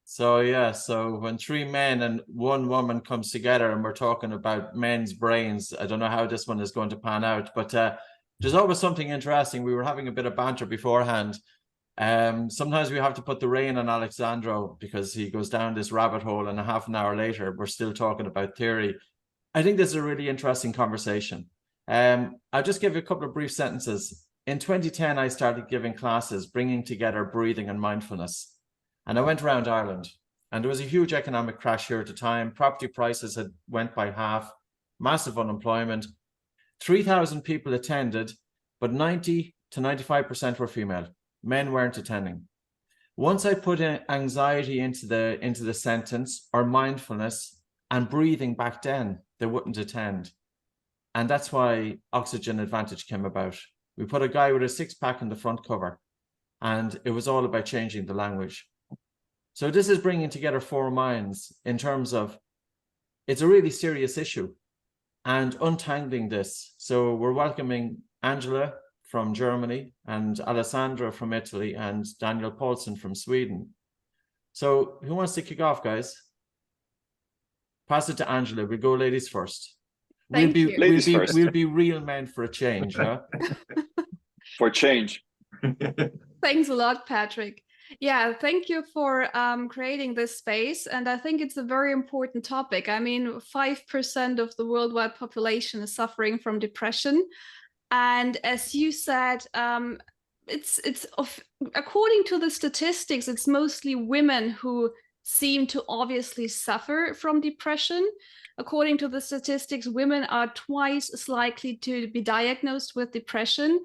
So yeah, so when three men and one woman comes together and we're talking about men's brains, I don't know how this one is going to pan out, but there's always something interesting. We were having a bit of banter beforehand. Sometimes we have to put the rein on Alessandro because he goes down this rabbit hole, and a half an hour later, we're still talking about theory. I think this is a really interesting conversation. I'll just give you a couple of brief sentences. In 2010, I started giving classes, bringing together breathing and mindfulness. And I went around Ireland, and there was a huge economic crash here at the time. Property prices had went by half, massive unemployment. 3,000 people attended, but 90 to 95% were female. Men weren't attending. Once I put in anxiety into the sentence, or mindfulness and breathing back then, they wouldn't attend. And that's why Oxygen Advantage came about. We put a guy with a six-pack in the front cover, and it was all about changing the language. So this is bringing together four minds in terms of, it's a really serious issue and untangling this. So we're welcoming Angela from Germany and Alessandro from Italy and Daniel Paulson from Sweden. So who wants to kick off, guys? Pass it to Angela. We'll go ladies first. Thank you. Ladies first. We'll be real men for a change, huh? For change. Thanks a lot, Patrick. Yeah, thank you for creating this space. And I think it's a very important topic. I mean, 5% of the worldwide population is suffering from depression. And as you said, according to the statistics, it's mostly women who seem to obviously suffer from depression. According to the statistics, women are twice as likely to be diagnosed with depression.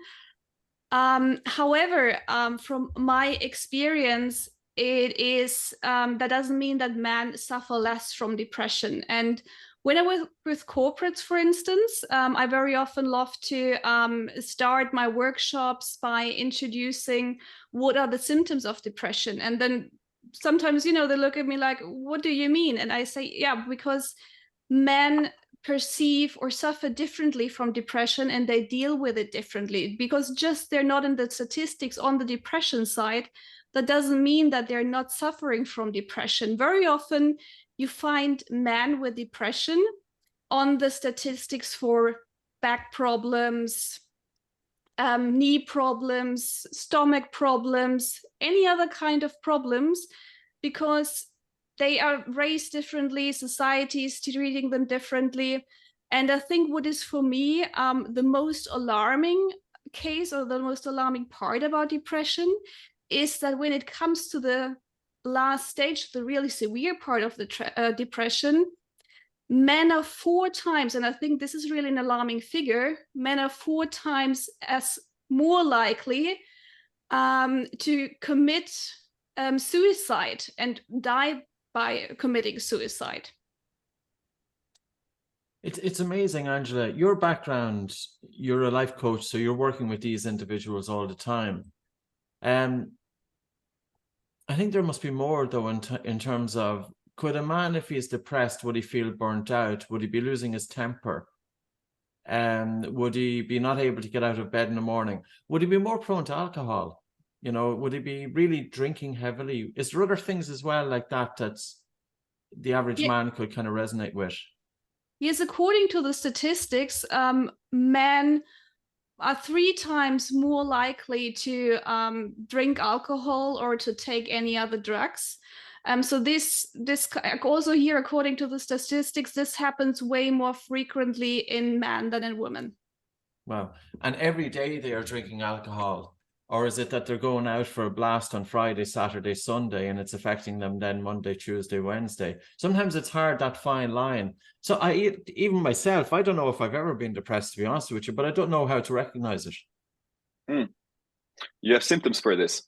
However, from my experience, that doesn't mean that men suffer less from depression. And when I was with corporates, for instance, I very often love to start my workshops by introducing what are the symptoms of depression. And then sometimes, they look at me like, what do you mean? And I say, yeah, because men perceive or suffer differently from depression, and they deal with it differently, because just they're not in the statistics on the depression side, that doesn't mean that they're not suffering from depression. Very often you find men with depression on the statistics for back problems, knee problems, stomach problems, any other kind of problems, because they are raised differently, society is treating them differently. And I think what is for me the most alarming case, or the most alarming part about depression, is that when it comes to the last stage, the really severe part of the depression, men are 4 times, and I think this is really an alarming figure, men are 4 times as more likely to commit suicide and die by committing suicide. It's amazing, Angela. Your background, you're a life coach, so you're working with these individuals all the time. I think there must be more, though, in terms of, could a man, if he's depressed, would he feel burnt out? Would he be losing his temper? Would he be not able to get out of bed in the morning? Would he be more prone to alcohol? Would he be really drinking heavily? Is there other things as well like that that's the average man could kind of resonate with? Yes, according to the statistics, men are 3 times more likely to drink alcohol or to take any other drugs. So this also here, according to the statistics, this happens way more frequently in men than in women. Wow. And every day they are drinking alcohol? Or is it that they're going out for a blast on Friday, Saturday, Sunday, and it's affecting them then Monday, Tuesday, Wednesday? Sometimes it's hard, that fine line. So even myself, I don't know if I've ever been depressed, to be honest with you, but I don't know how to recognize it. You have symptoms for this.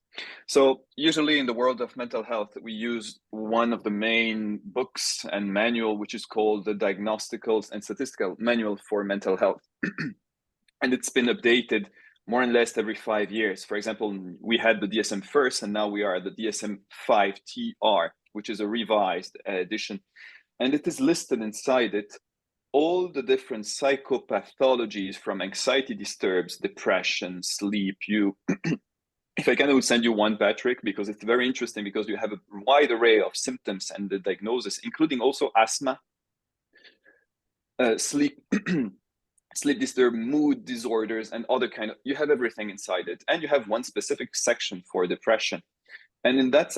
So usually in the world of mental health, we use one of the main books and manual, which is called the Diagnostical and Statistical Manual for Mental Health. And it's been updated more or less every 5 years. For example, we had the DSM first, and now we are the DSM-5 TR, which is a revised edition. And it is listed inside it all the different psychopathologies, from anxiety disturbs, depression, sleep. if I can, I will send you one, Patrick, because it's very interesting, because you have a wide array of symptoms and the diagnosis, including also asthma, sleep, sleep disturb, mood disorders, and other kind of, you have everything inside it. And you have one specific section for depression. And in that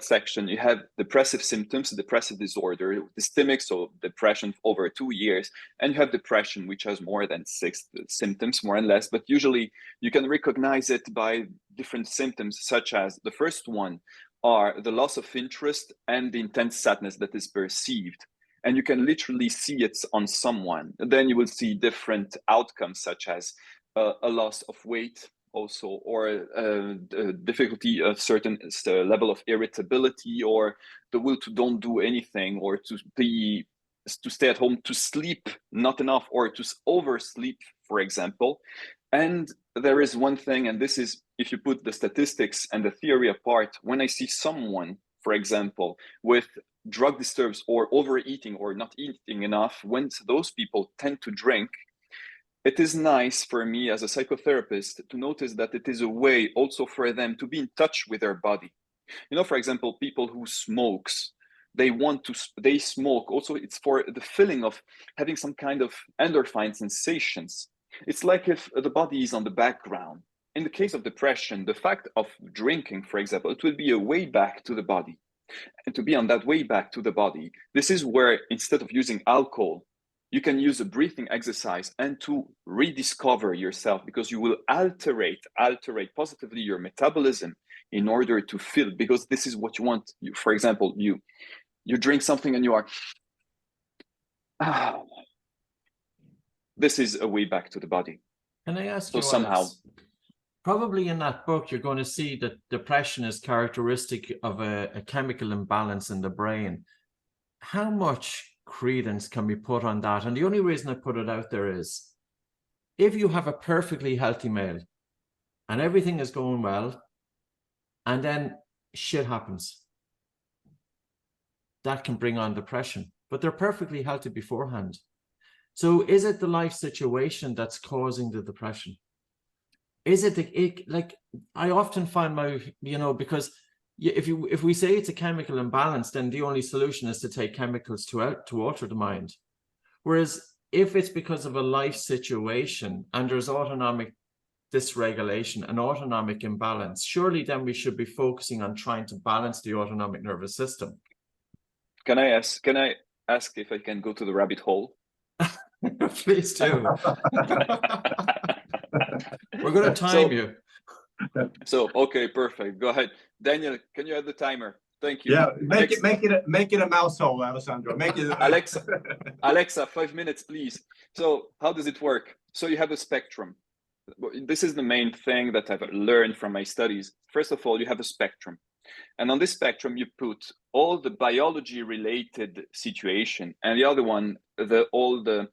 section, you have depressive symptoms, depressive disorder, systemic, so depression over 2 years, and you have depression, which has more than 6 symptoms, more and less, but usually you can recognize it by different symptoms, such as the first one are the loss of interest and the intense sadness that is perceived. And you can literally see it on someone. And then you will see different outcomes, such as a loss of weight, also, or difficulty, a certain level of irritability, or the will to don't do anything, or to stay at home, to sleep not enough, or to oversleep, for example. And there is one thing, and this is, if you put the statistics and the theory apart, when I see someone, for example, with drug disturbs or overeating or not eating enough, when those people tend to drink, it is nice for me as a psychotherapist to notice that it is a way also for them to be in touch with their body. You know, for example, people who smokes, they smoke also, it's for the feeling of having some kind of endorphin sensations. It's like if the body is on the background. In the case of depression, the fact of drinking, for example, it will be a way back to the body. And to be on that way back to the body, this is where, instead of using alcohol, you can use a breathing exercise and to rediscover yourself, because you will alterate positively your metabolism in order to feel, because this is what you want. For example, you drink something and you are, this is a way back to the body. Can I ask so you, somehow, Alex, probably in that book, you're going to see that depression is characteristic of a chemical imbalance in the brain. How much credence can be put on that? And the only reason I put it out there is, if you have a perfectly healthy male and everything is going well, and then shit happens, that can bring on depression, but they're perfectly healthy beforehand. So is it the life situation that's causing the depression? Is it like, I often find because if we say it's a chemical imbalance, then the only solution is to take chemicals to alter the mind. Whereas if it's because of a life situation and there's autonomic dysregulation and autonomic imbalance, surely then we should be focusing on trying to balance the autonomic nervous system. Can I ask if I can go to the rabbit hole? Please do. We're going to time you. So, okay, perfect. Go ahead. Daniel, can you add the timer? Thank you. Yeah, make it a mouse hole, Alessandro. Make it Alexa, 5 minutes, please. So how does it work? So you have a spectrum. This is the main thing that I've learned from my studies. First of all, you have a spectrum. And on this spectrum, you put all the biology related situation, and the other one, all the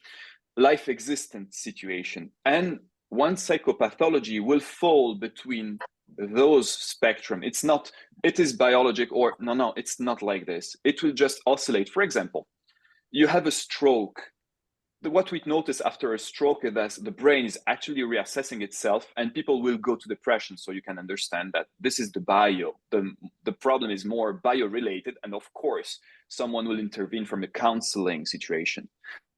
life existence situation. And one psychopathology will fall between those spectrum. It is biologic, or no, it's not like this. It will just oscillate. For example, you have a stroke. What we notice after a stroke is that the brain is actually reassessing itself, and people will go to depression. So you can understand that this is the bio. The problem is more bio-related, and of course, someone will intervene from a counseling situation.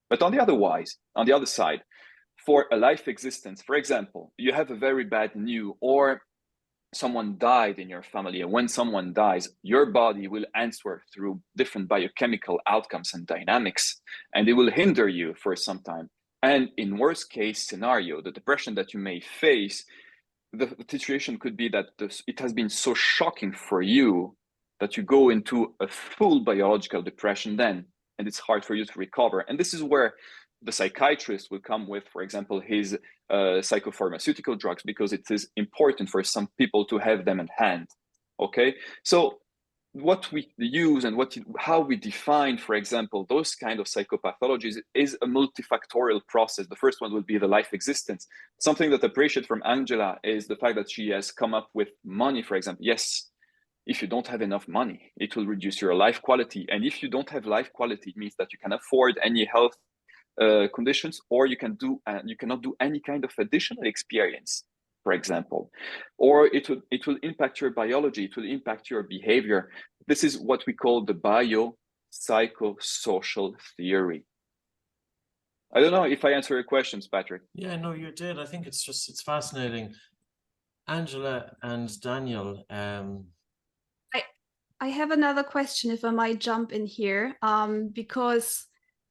But on the other side, for a life existence, for example, you have a very bad news, or someone died in your family, and when someone dies, your body will answer through different biochemical outcomes and dynamics, and it will hinder you for some time. And in worst case scenario, the depression that you may face, the situation could be that it has been so shocking for you that you go into a full biological depression then, and it's hard for you to recover. And this is where the psychiatrist will come with, for example, his psychopharmaceutical drugs, because it is important for some people to have them in hand. Okay, so what we use and how we define, for example, those kind of psychopathologies is a multifactorial process. The first one will be the life existence. Something that I appreciate from Angela is the fact that she has come up with money, for example. Yes, if you don't have enough money, it will reduce your life quality. And if you don't have life quality, it means that you can afford any health conditions, or you cannot do any kind of additional experience. for example, or it will impact your biology, it will impact your behavior. This is what we call the biopsychosocial theory. I don't know if I answer your questions, Patrick. Yeah, no, you did. I think it's fascinating. Angela and Daniel, I have another question, if I might jump in here, because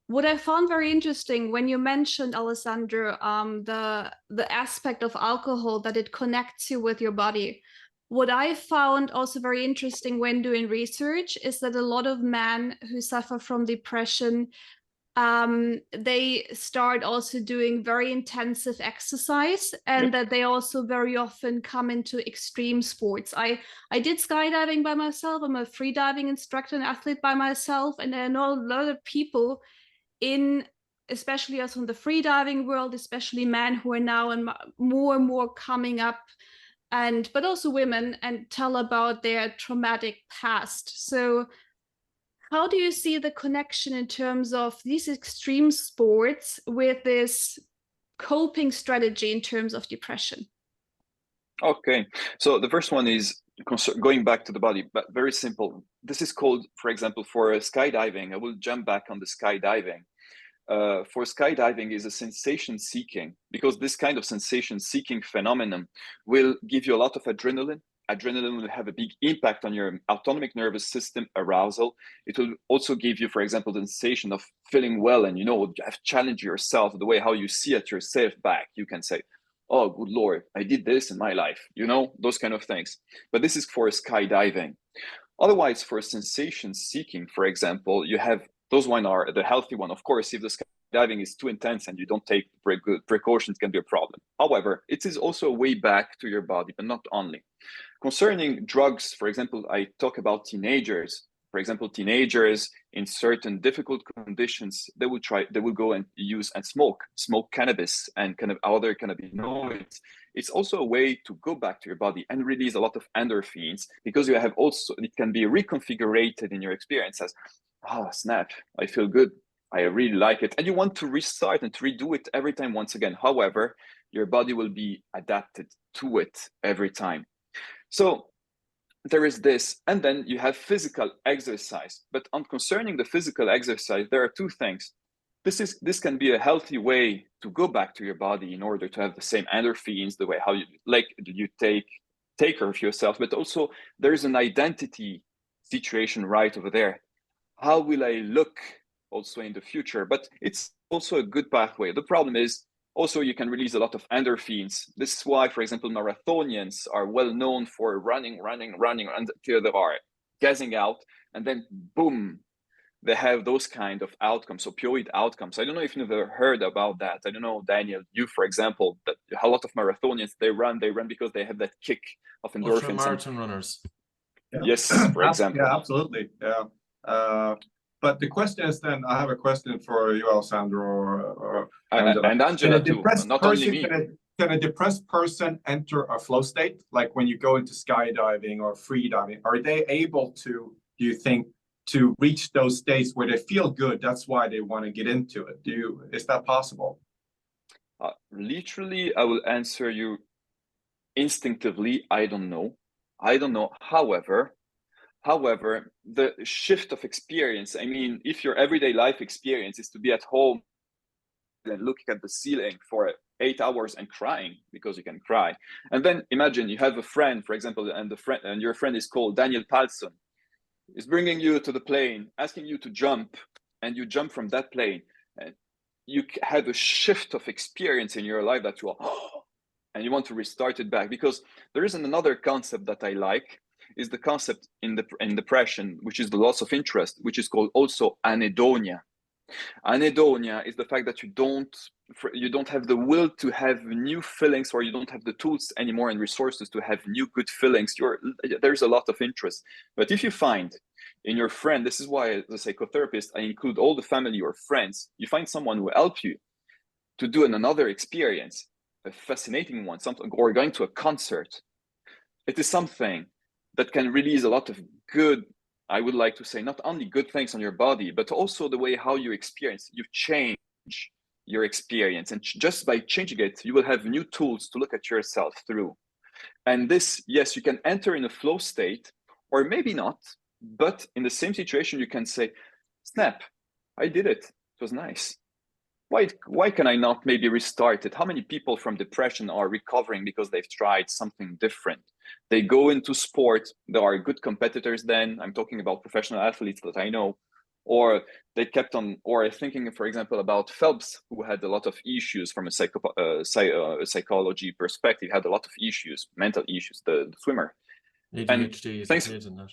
what I found very interesting when you mentioned, Alessandro, the aspect of alcohol, that it connects you with your body. What I found also very interesting when doing research is that a lot of men who suffer from depression, they start also doing very intensive exercise, and that they also very often come into extreme sports. I did skydiving by myself. I'm a freediving instructor and athlete by myself, and I know a lot of people especially also in the freediving world, especially men who are now and more coming up, but also women, and tell about their traumatic past. So how do you see the connection in terms of these extreme sports with this coping strategy in terms of depression? Okay, so the first one is going back to the body, but very simple. This is called, for example, for skydiving, I will jump back on the skydiving. For skydiving is a sensation seeking, because this kind of sensation seeking phenomenon will give you a lot of adrenaline. Adrenaline will have a big impact on your autonomic nervous system arousal. It will also give you, for example, the sensation of feeling well, and you have challenged yourself, the way how you see at yourself back. You can say, oh, good Lord, I did this in my life, those kind of things. But this is for skydiving. Otherwise, for sensation seeking, for example, you have those one are the healthy one. Of course, if the skydiving is too intense and you don't take very good precautions, it can be a problem. However, it is also a way back to your body, but not only. Concerning drugs, for example, I talk about teenagers. For example, teenagers in certain difficult conditions, they will go and use and smoke cannabis and kind of other cannabinoids. It's also a way to go back to your body and release a lot of endorphins, because you have also, it can be reconfigured in your experience as, oh snap, I feel good, I really like it. And you want to restart and to redo it every time once again. However, your body will be adapted to it every time. So there is this, and then you have physical exercise. But on concerning the physical exercise, there are two things. This can be a healthy way to go back to your body in order to have the same endorphins, the way how you take care of yourself. But also there is an identity situation right over there. How will I look also in the future? But it's also a good pathway. The problem is also you can release a lot of endorphins. This is why, for example, marathonians are well known for running until they are gassing out, and then boom, they have those kind of outcomes, opioid outcomes. I don't know if you've ever heard about that. I don't know, Daniel, you, for example, that a lot of marathonians, they run because they have that kick of endorphins. Ultramarathon runners. Yeah. Yes, for example. Yeah, absolutely. Yeah. But the question is then, I have a question for you, Alessandro, or Angela. And Angela too, not only me. Can a depressed person enter a flow state? Like when you go into skydiving or freediving, are they able to, do you think, to reach those states where they feel good? That's why they want to get into it. Is that possible? Literally, I will answer you instinctively. I don't know. However, the shift of experience, I mean, if your everyday life experience is to be at home and looking at the ceiling for 8 hours and crying, because you can cry, and then imagine you have a friend, for example, and your friend is called Daniel Palsson, is bringing you to the plane, asking you to jump, and you jump from that plane, and you have a shift of experience in your life that you are, and you want to restart it back. Because there is another concept that I like, is the concept in depression, which is the loss of interest, which is called also anhedonia. Anhedonia is the fact that you don't have the will to have new feelings, or you don't have the tools anymore and resources to have new good feelings. There's a lot of interest. But if you find in your friend, this is why as a psychotherapist, I include all the family or friends, you find someone who will help you to do another experience, a fascinating one, something, or going to a concert. It is something that can release a lot of good, I would like to say, not only good things on your body, but also the way how you experience, you change your experience, and just by changing it, you will have new tools to look at yourself through. And this, yes, you can enter in a flow state, or maybe not, but in the same situation, you can say, snap, I did it. It was nice. Why can I not maybe restart it? How many people from depression are recovering because they've tried something different? They go into sport. There are good competitors then. I'm talking about professional athletes that I know. Or they kept on, or thinking, for example, about Phelps, who had a lot of issues from a psychology perspective, had a lot of issues, mental issues, the swimmer. ADHD and thanks, in that.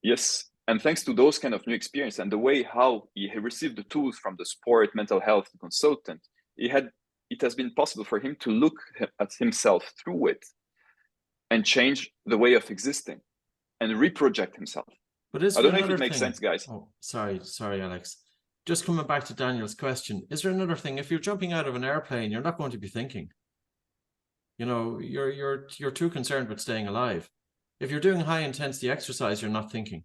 Yes, and thanks to those kind of new experience and the way how he received the tools from the sport mental health consultant, it has been possible for him to look at himself through it and change the way of existing and reproject himself. But is I there don't know if it another makes thing? sense, guys. Oh, sorry, Alex. Just coming back to Daniel's question, is there another thing? If you're jumping out of an airplane, you're not going to be thinking. You know, you're too concerned with staying alive. If you're doing high intensity exercise, you're not thinking.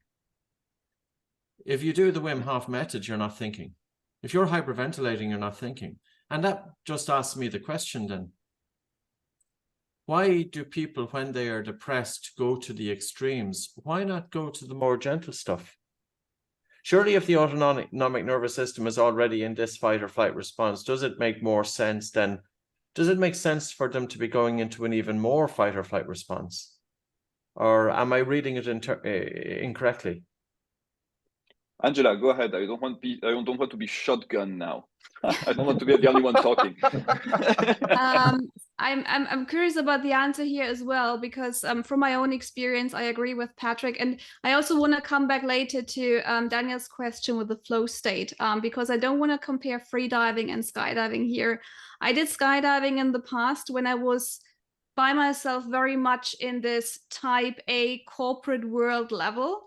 If you do the Wim Hof method, you're not thinking. If you're hyperventilating, you're not thinking. And that just asks me the question then, why do people, when they are depressed, go to the extremes? Why not go to the more gentle stuff? Surely if the autonomic nervous system is already in this fight or flight response, does it make sense for them to be going into an even more fight or flight response? Or am I reading it incorrectly? Angela, go ahead. I don't want to be shotgun now. I don't want to be the only one talking. I'm curious about the answer here as well, because from my own experience, I agree with Patrick. And I also want to come back later to Daniel's question with the flow state, because I don't want to compare freediving and skydiving here. I did skydiving in the past when I was by myself very much in this type A corporate world level.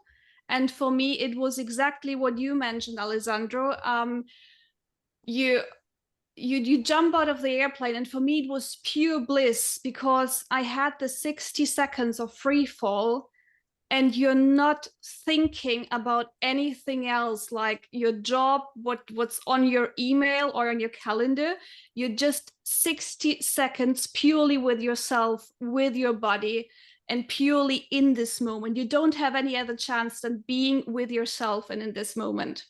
And for me, it was exactly what you mentioned, Alessandro. You jump out of the airplane, and for me it was pure bliss, because I had the 60 seconds of free fall, and you're not thinking about anything else, like your job, what's on your email or on your calendar. You're just 60 seconds purely with yourself, with your body, and purely in this moment. You don't have any other chance than being with yourself and in this moment.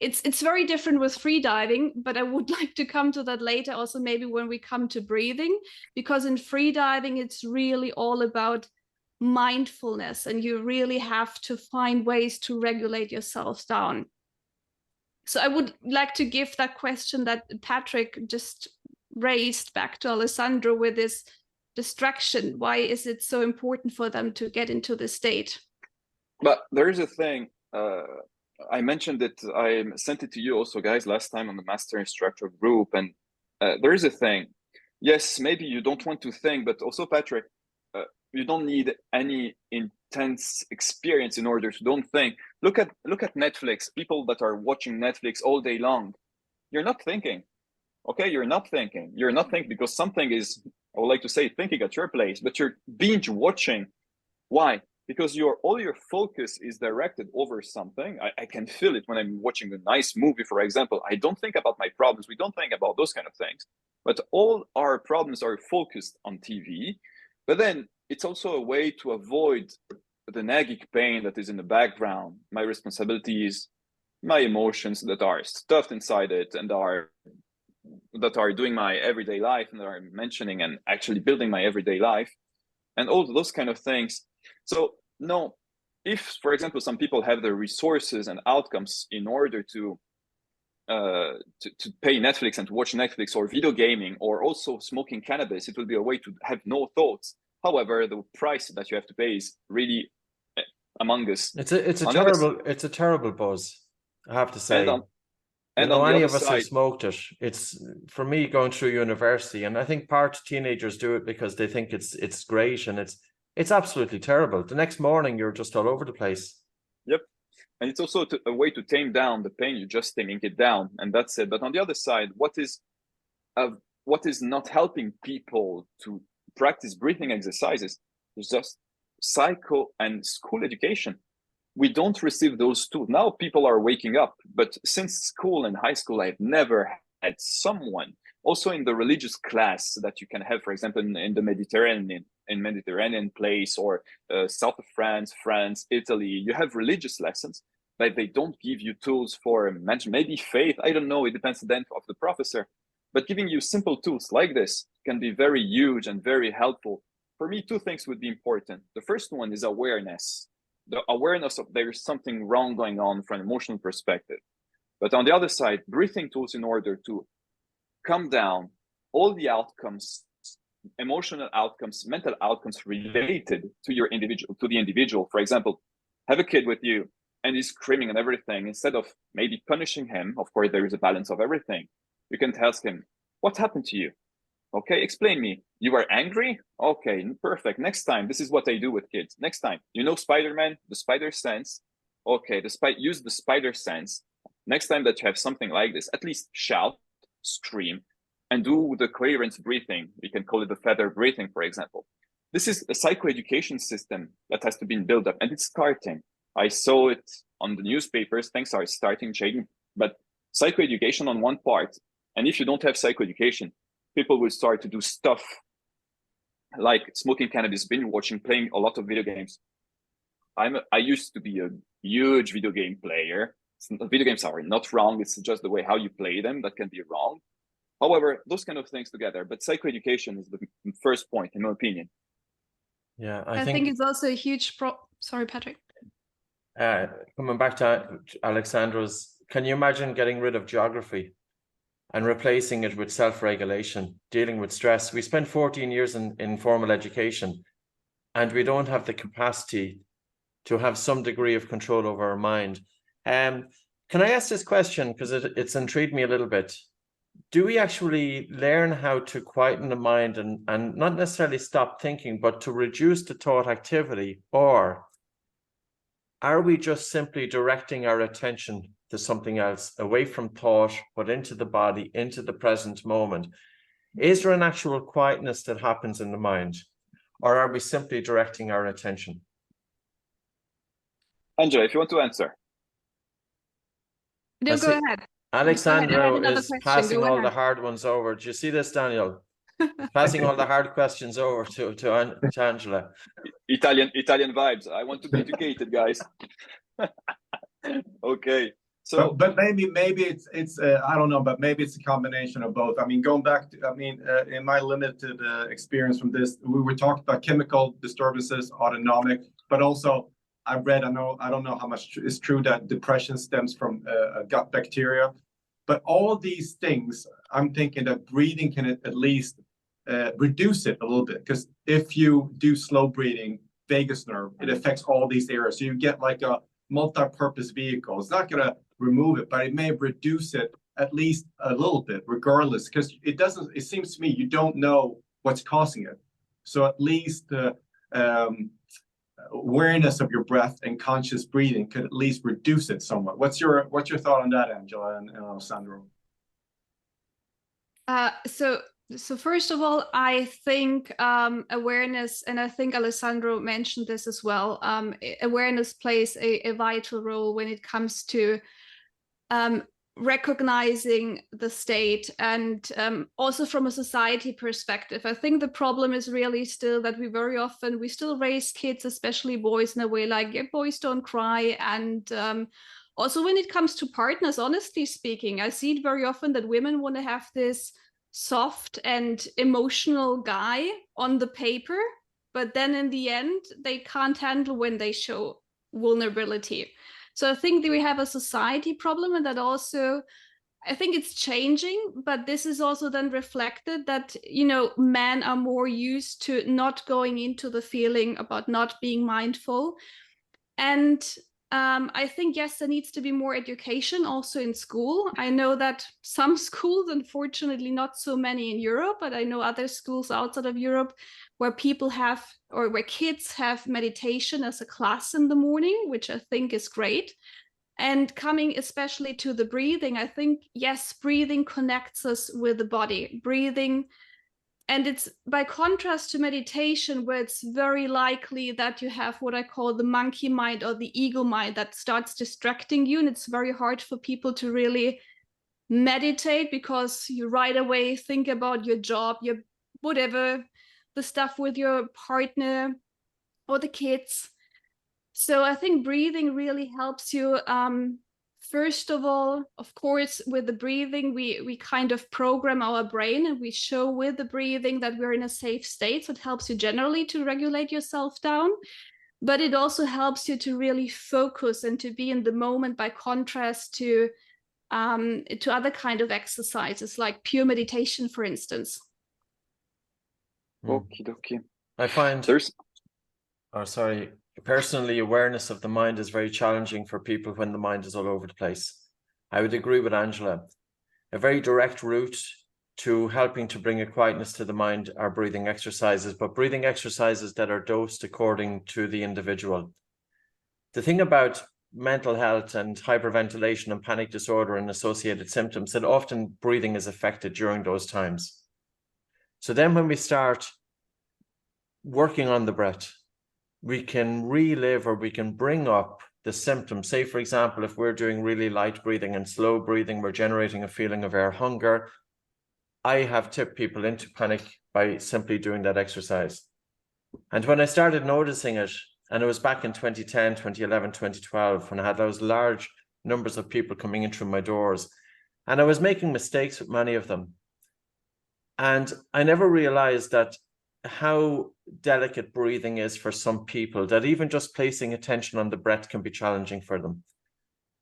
It's very different with freediving, but I would like to come to that later, also maybe when we come to breathing, because in freediving, it's really all about mindfulness, and you really have to find ways to regulate yourself down. So I would like to give that question that Patrick just raised back to Alessandro with this distraction. Why is it so important for them to get into this state? But there is a thing, I mentioned it, I sent it to you also, guys, last time on the Master Instructor group. And there is a thing. Yes, maybe you don't want to think, but also, Patrick, you don't need any intense experience in order to don't think. Look at Netflix. People that are watching Netflix all day long, you're not thinking. Okay, you're not thinking. You're not thinking because something is, I would like to say, thinking at your place, but you're binge watching. Why? Because all your focus is directed over something. I can feel it when I'm watching a nice movie, for example. I don't think about my problems. We don't think about those kind of things. But all our problems are focused on TV. But then it's also a way to avoid the nagging pain that is in the background, my responsibilities, my emotions that are stuffed inside it and that are doing my everyday life and that are mentioning and actually building my everyday life and all those kind of things. So no, if, for example, some people have the resources and outcomes in order to pay Netflix and to watch Netflix or video gaming or also smoking cannabis, it will be a way to have no thoughts. However, the price that you have to pay is really among us. It's a terrible buzz, I have to say. And any of us have smoked it. It's, for me, going through university, and I think part teenagers do it because they think it's great, and it's absolutely terrible. The next morning, you're just all over the place. Yep. And it's also a way to tame down the pain. You're just taming it down, and that's it. But on the other side, what is not helping people to practice breathing exercises is just psycho and school education. We don't receive those tools. Now people are waking up, but since school and high school, I've never someone. Also in the religious class that you can have, for example, in the Mediterranean place, or south of France, Italy, you have religious lessons, but they don't give you tools for maybe faith. I don't know. It depends then of the professor. But giving you simple tools like this can be very huge and very helpful. For me, two things would be important. The first one is awareness. The awareness of there is something wrong going on from an emotional perspective. But on the other side, breathing tools in order to calm down all the outcomes, emotional outcomes, mental outcomes related to your individual, to the individual. For example, have a kid with you and he's screaming and everything. Instead of maybe punishing him, of course, there is a balance of everything. You can ask him, what happened to you? Okay, explain me. You were angry? Okay, perfect. Next time, this is what I do with kids. Next time, you know Spider-Man, the spider sense. Okay, use the spider sense. Next time that you have something like this, at least shout, scream, and do the coherence breathing. We can call it the feather breathing, for example. This is a psychoeducation system that has to be built up, and it's starting. I saw it on the newspapers. Things are starting changing, but psychoeducation on one part. And if you don't have psychoeducation, people will start to do stuff like smoking cannabis, binge watching, playing a lot of video games. I used to be a huge video game player. Video games are not wrong. It's just the way how you play them that can be wrong. However, those kind of things together. But psychoeducation is the first point, in my opinion. Yeah, I think it's also a huge Sorry, Patrick. Coming back to Alessandro's, can you imagine getting rid of geography and replacing it with self-regulation, dealing with stress? We spent 14 years in formal education, and we don't have the capacity to have some degree of control over our mind. Can I ask this question, because it's intrigued me a little bit? Do we actually learn how to quieten the mind and not necessarily stop thinking, but to reduce the thought activity? Or are we just simply directing our attention to something else, away from thought, but into the body, into the present moment? Is there an actual quietness that happens in the mind, or are we simply directing our attention? Angela, if you want to answer. No, go ahead. Alessandro is passing all the hard ones over. Do you see this, Daniel? Passing all the hard questions over to Angela. Italian vibes. I want to be educated, guys. Okay. So, but maybe it's I don't know, but maybe it's a combination of both. I mean, going back to, in my limited experience from this, we were talking about chemical disturbances, autonomic, but also I don't know how much is true that depression stems from gut bacteria, but all these things, I'm thinking that breathing can at least reduce it a little bit, because if you do slow breathing, vagus nerve, it affects all these areas. So you get like a multi-purpose vehicle. It's not going to remove it, but it may reduce it at least a little bit, regardless, because it seems to me you don't know what's causing it. So at least awareness of your breath and conscious breathing could at least reduce it somewhat. What's your thought on that, Angela and Alessandro? So first of all, I think awareness, and I think Alessandro mentioned this as well, awareness plays a vital role when it comes to recognizing the state, and also from a society perspective. I think the problem is really still that we still raise kids, especially boys, in a way like, yeah, boys don't cry. And also when it comes to partners, honestly speaking, I see it very often that women want to have this soft and emotional guy on the paper, but then in the end, they can't handle when they show vulnerability. So I think that we have a society problem, and that also, I think it's changing, but this is also then reflected that, men are more used to not going into the feeling, about not being mindful. And I think, yes, there needs to be more education also in school. I know that some schools, unfortunately not so many in Europe, but I know other schools outside of Europe where where kids have meditation as a class in the morning, which I think is great. And coming especially to the breathing, I think, yes, breathing connects us with the body. Breathing, and it's by contrast to meditation, where it's very likely that you have what I call the monkey mind or the ego mind that starts distracting you. And it's very hard for people to really meditate because you right away think about your job, your whatever, the stuff with your partner or the kids. So I think breathing really helps you. First of all, of course, with the breathing, we kind of program our brain, and we show with the breathing that we're in a safe state. So it helps you generally to regulate yourself down, but it also helps you to really focus and to be in the moment, by contrast to other kind of exercises like pure meditation, for instance. Okie dokie. I find There's personally, awareness of the mind is very challenging for people when the mind is all over the place. I would agree with Angela. A very direct route to helping to bring a quietness to the mind are breathing exercises, but breathing exercises that are dosed according to the individual. The thing about mental health and hyperventilation and panic disorder and associated symptoms, that often breathing is affected during those times. So then when we start working on the breath, we can relive, or we can bring up the symptoms. Say, for example, if we're doing really light breathing and slow breathing, we're generating a feeling of air hunger. I have tipped people into panic by simply doing that exercise. And when I started noticing it, and it was back in 2010, 2011, 2012, when I had those large numbers of people coming in through my doors, and I was making mistakes with many of them. And I never realized that how delicate breathing is for some people, that even just placing attention on the breath can be challenging for them.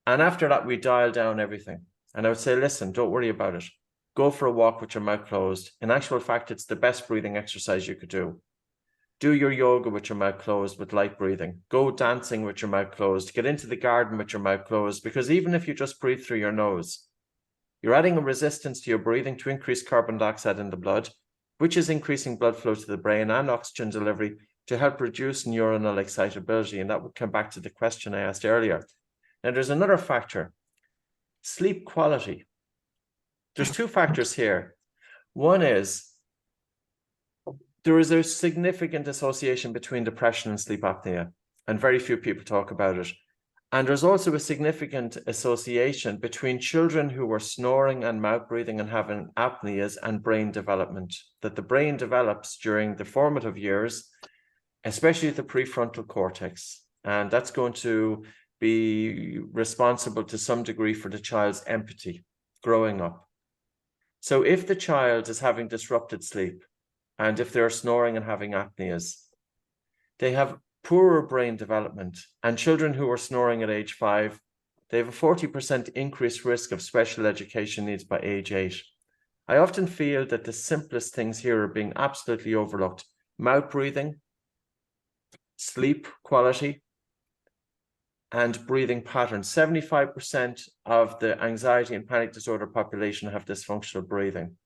And after that, we dial down everything. And I would say, listen, don't worry about it. Go for a walk with your mouth closed. In actual fact, it's the best breathing exercise you could do. Do your yoga with your mouth closed with light breathing. Go dancing with your mouth closed. Get into the garden with your mouth closed, because even if you just breathe through your nose, you're adding a resistance to your breathing to increase carbon dioxide in the blood, which is increasing blood flow to the brain and oxygen delivery to help reduce neuronal excitability. And that would come back to the question I asked earlier. Now, there's another factor, sleep quality. There's two factors here. One is there is a significant association between depression and sleep apnea, and very few people talk about it. And there's also a significant association between children who were snoring and mouth breathing and having apneas and brain development, that the brain develops during the formative years, especially the prefrontal cortex. And that's going to be responsible to some degree for the child's empathy growing up. So if the child is having disrupted sleep, and if they're snoring and having apneas, they have poorer brain development. And children who are snoring at age 5, they have a 40% increased risk of special education needs by age 8. I often feel that the simplest things here are being absolutely overlooked. Mouth breathing, sleep quality, and breathing patterns. 75% of the anxiety and panic disorder population have dysfunctional breathing.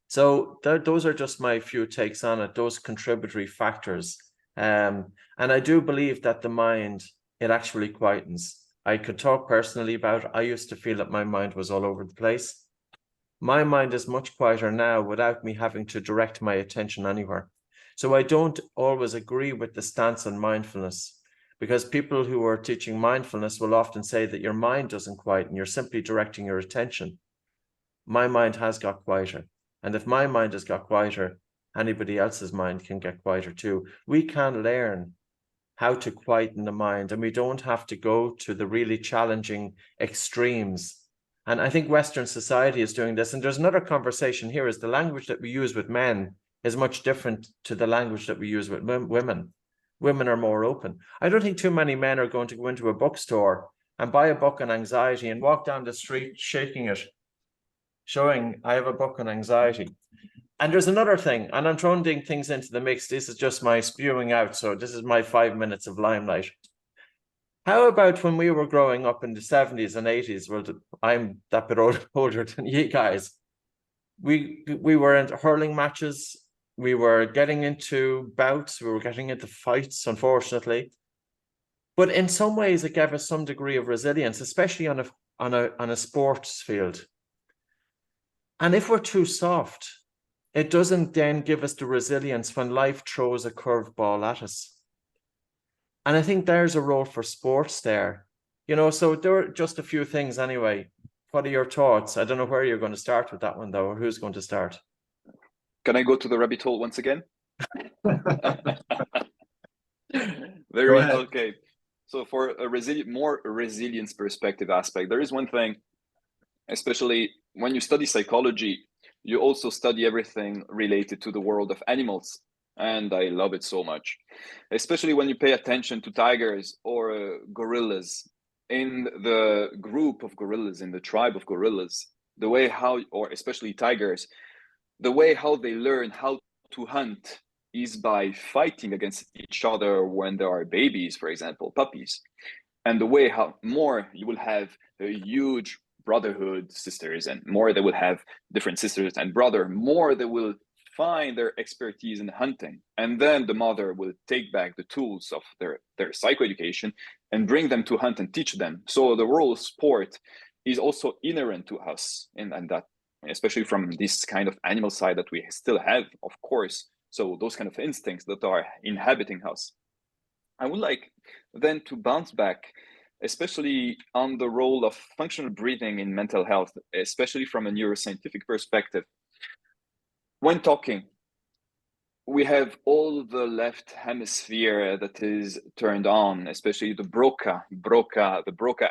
So those are just my few takes on it, those contributory factors. And I do believe that the mind, it actually quietens. I could talk personally about it. I used to feel that my mind was all over the place. My mind is much quieter now without me having to direct my attention anywhere. So I don't always agree with the stance on mindfulness, because people who are teaching mindfulness will often say that your mind doesn't quieten, you're simply directing your attention. My mind has got quieter. And if my mind has got quieter, anybody else's mind can get quieter too. We can learn how to quieten the mind, and we don't have to go to the really challenging extremes. And I think Western society is doing this. And there's another conversation here, is the language that we use with men is much different to the language that we use with women. Women are more open. I don't think too many men are going to go into a bookstore and buy a book on anxiety and walk down the street shaking it, showing I have a book on anxiety. And there's another thing, and I'm throwing things into the mix. This is just my spewing out. So this is my 5 minutes of limelight. How about when we were growing up in the 70s and 80s? Well, I'm that bit older than you guys. We were in hurling matches. We were getting into bouts. We were getting into fights, unfortunately. But in some ways, it gave us some degree of resilience, especially on a sports field. And if we're too soft, it doesn't then give us the resilience when life throws a curveball at us. And I think there's a role for sports there. You know, so there are just a few things anyway. what are your thoughts? I don't know where you're going to start with that one, though, or who's going to start. Can I go to the rabbit hole once again? Go ahead. Okay. So for a more resilience perspective aspect, there is one thing, especially when you study psychology, you also study everything related to the world of animals. And I love it so much, especially when you pay attention to tigers or gorillas. In the group of gorillas, in the tribe of gorillas, the way how, or especially tigers, the way how they learn how to hunt is by fighting against each other when there are babies, for example, puppies. And the way how more you will have a huge brotherhood, sisters, and more they will have different sisters and brother, more they will find their expertise in hunting. And then the mother will take back the tools of their psychoeducation and bring them to hunt and teach them. So the role of sport is also inherent to us, and that, especially from this kind of animal side that we still have, of course. So those kind of instincts that are inhabiting us. I would like then to bounce back, especially on the role of functional breathing in mental health, especially from a neuroscientific perspective. When talking, we have all the left hemisphere that is turned on, especially the Broca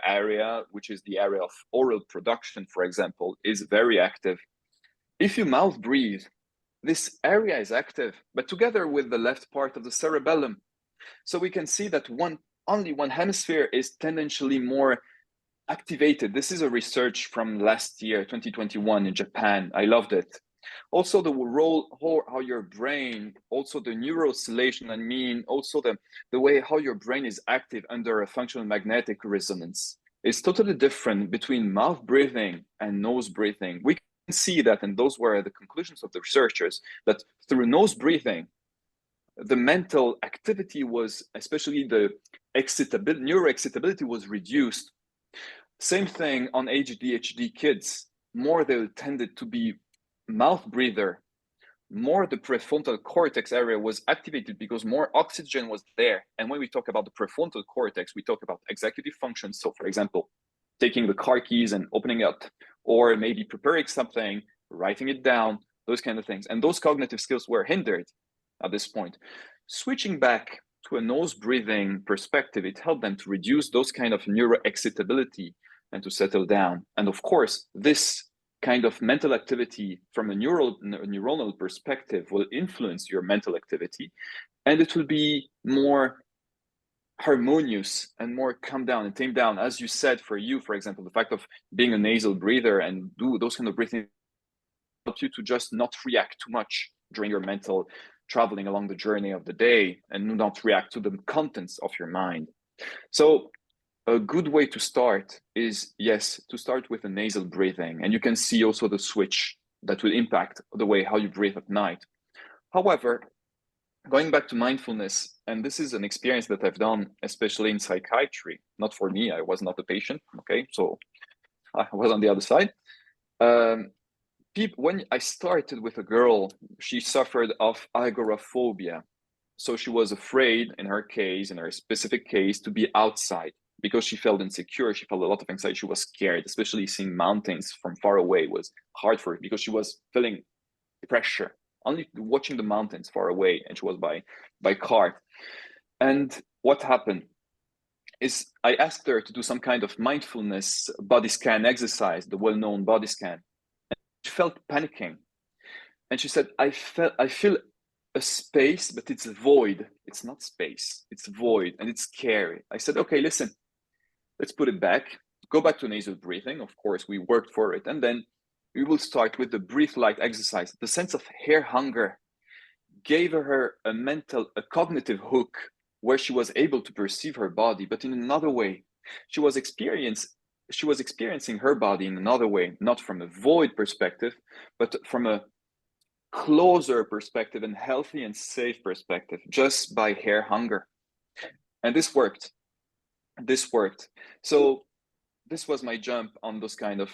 area, which is the area of oral production, for example, is very active. If you mouth breathe, this area is active, but together with the left part of the cerebellum. So we can see that only one hemisphere is tendentially more activated. This is a research from last year, 2021 in Japan. I loved it. Also the role, how your brain, also the neuroscillation, I mean, also the way how your brain is active under a functional magnetic resonance is totally different between mouth breathing and nose breathing. We can see that, and those were the conclusions of the researchers, that through nose breathing, the mental activity was, especially the neuroexcitability was reduced. Same thing on ADHD kids. More they tended to be mouth breather, more the prefrontal cortex area was activated because more oxygen was there. And when we talk about the prefrontal cortex, we talk about executive functions. So for example, taking the car keys and opening it, or maybe preparing something, writing it down, those kind of things. And those cognitive skills were hindered at this point. Switching back to a nose breathing perspective, it helped them to reduce those kind of neuroexcitability and to settle down. And of course, this kind of mental activity from a neuronal perspective will influence your mental activity, and it will be more harmonious and more calm down and tame down. As you said, for you, for example, the fact of being a nasal breather and do those kind of breathing helps you to just not react too much during your mental traveling along the journey of the day and not react to the contents of your mind. So a good way to start is, yes, to start with a nasal breathing. And you can see also the switch that will impact the way how you breathe at night. However, going back to mindfulness, and this is an experience that I've done, especially in psychiatry, not for me, I was not a patient, okay? So I was on the other side. When I started with a girl, she suffered of agoraphobia. So she was afraid, in her specific case, to be outside because she felt insecure. She felt a lot of anxiety. She was scared, especially seeing mountains from far away was hard for her because she was feeling pressure, only watching the mountains far away, and she was by car. And what happened is I asked her to do some kind of mindfulness body scan exercise, the well-known body scan. She felt panicking. And she said, I feel a space, but it's void. It's not space, it's void, and it's scary. I said, okay, listen, let's put it back. Go back to nasal breathing. Of course, we worked for it. And then we will start with the breathe light exercise. The sense of hair hunger gave her a cognitive hook where she was able to perceive her body, but in another way. She was experiencing her body in another way, not from a void perspective, but from a closer perspective and healthy and safe perspective, just by hair hunger. And this worked. So this was my jump on those kind of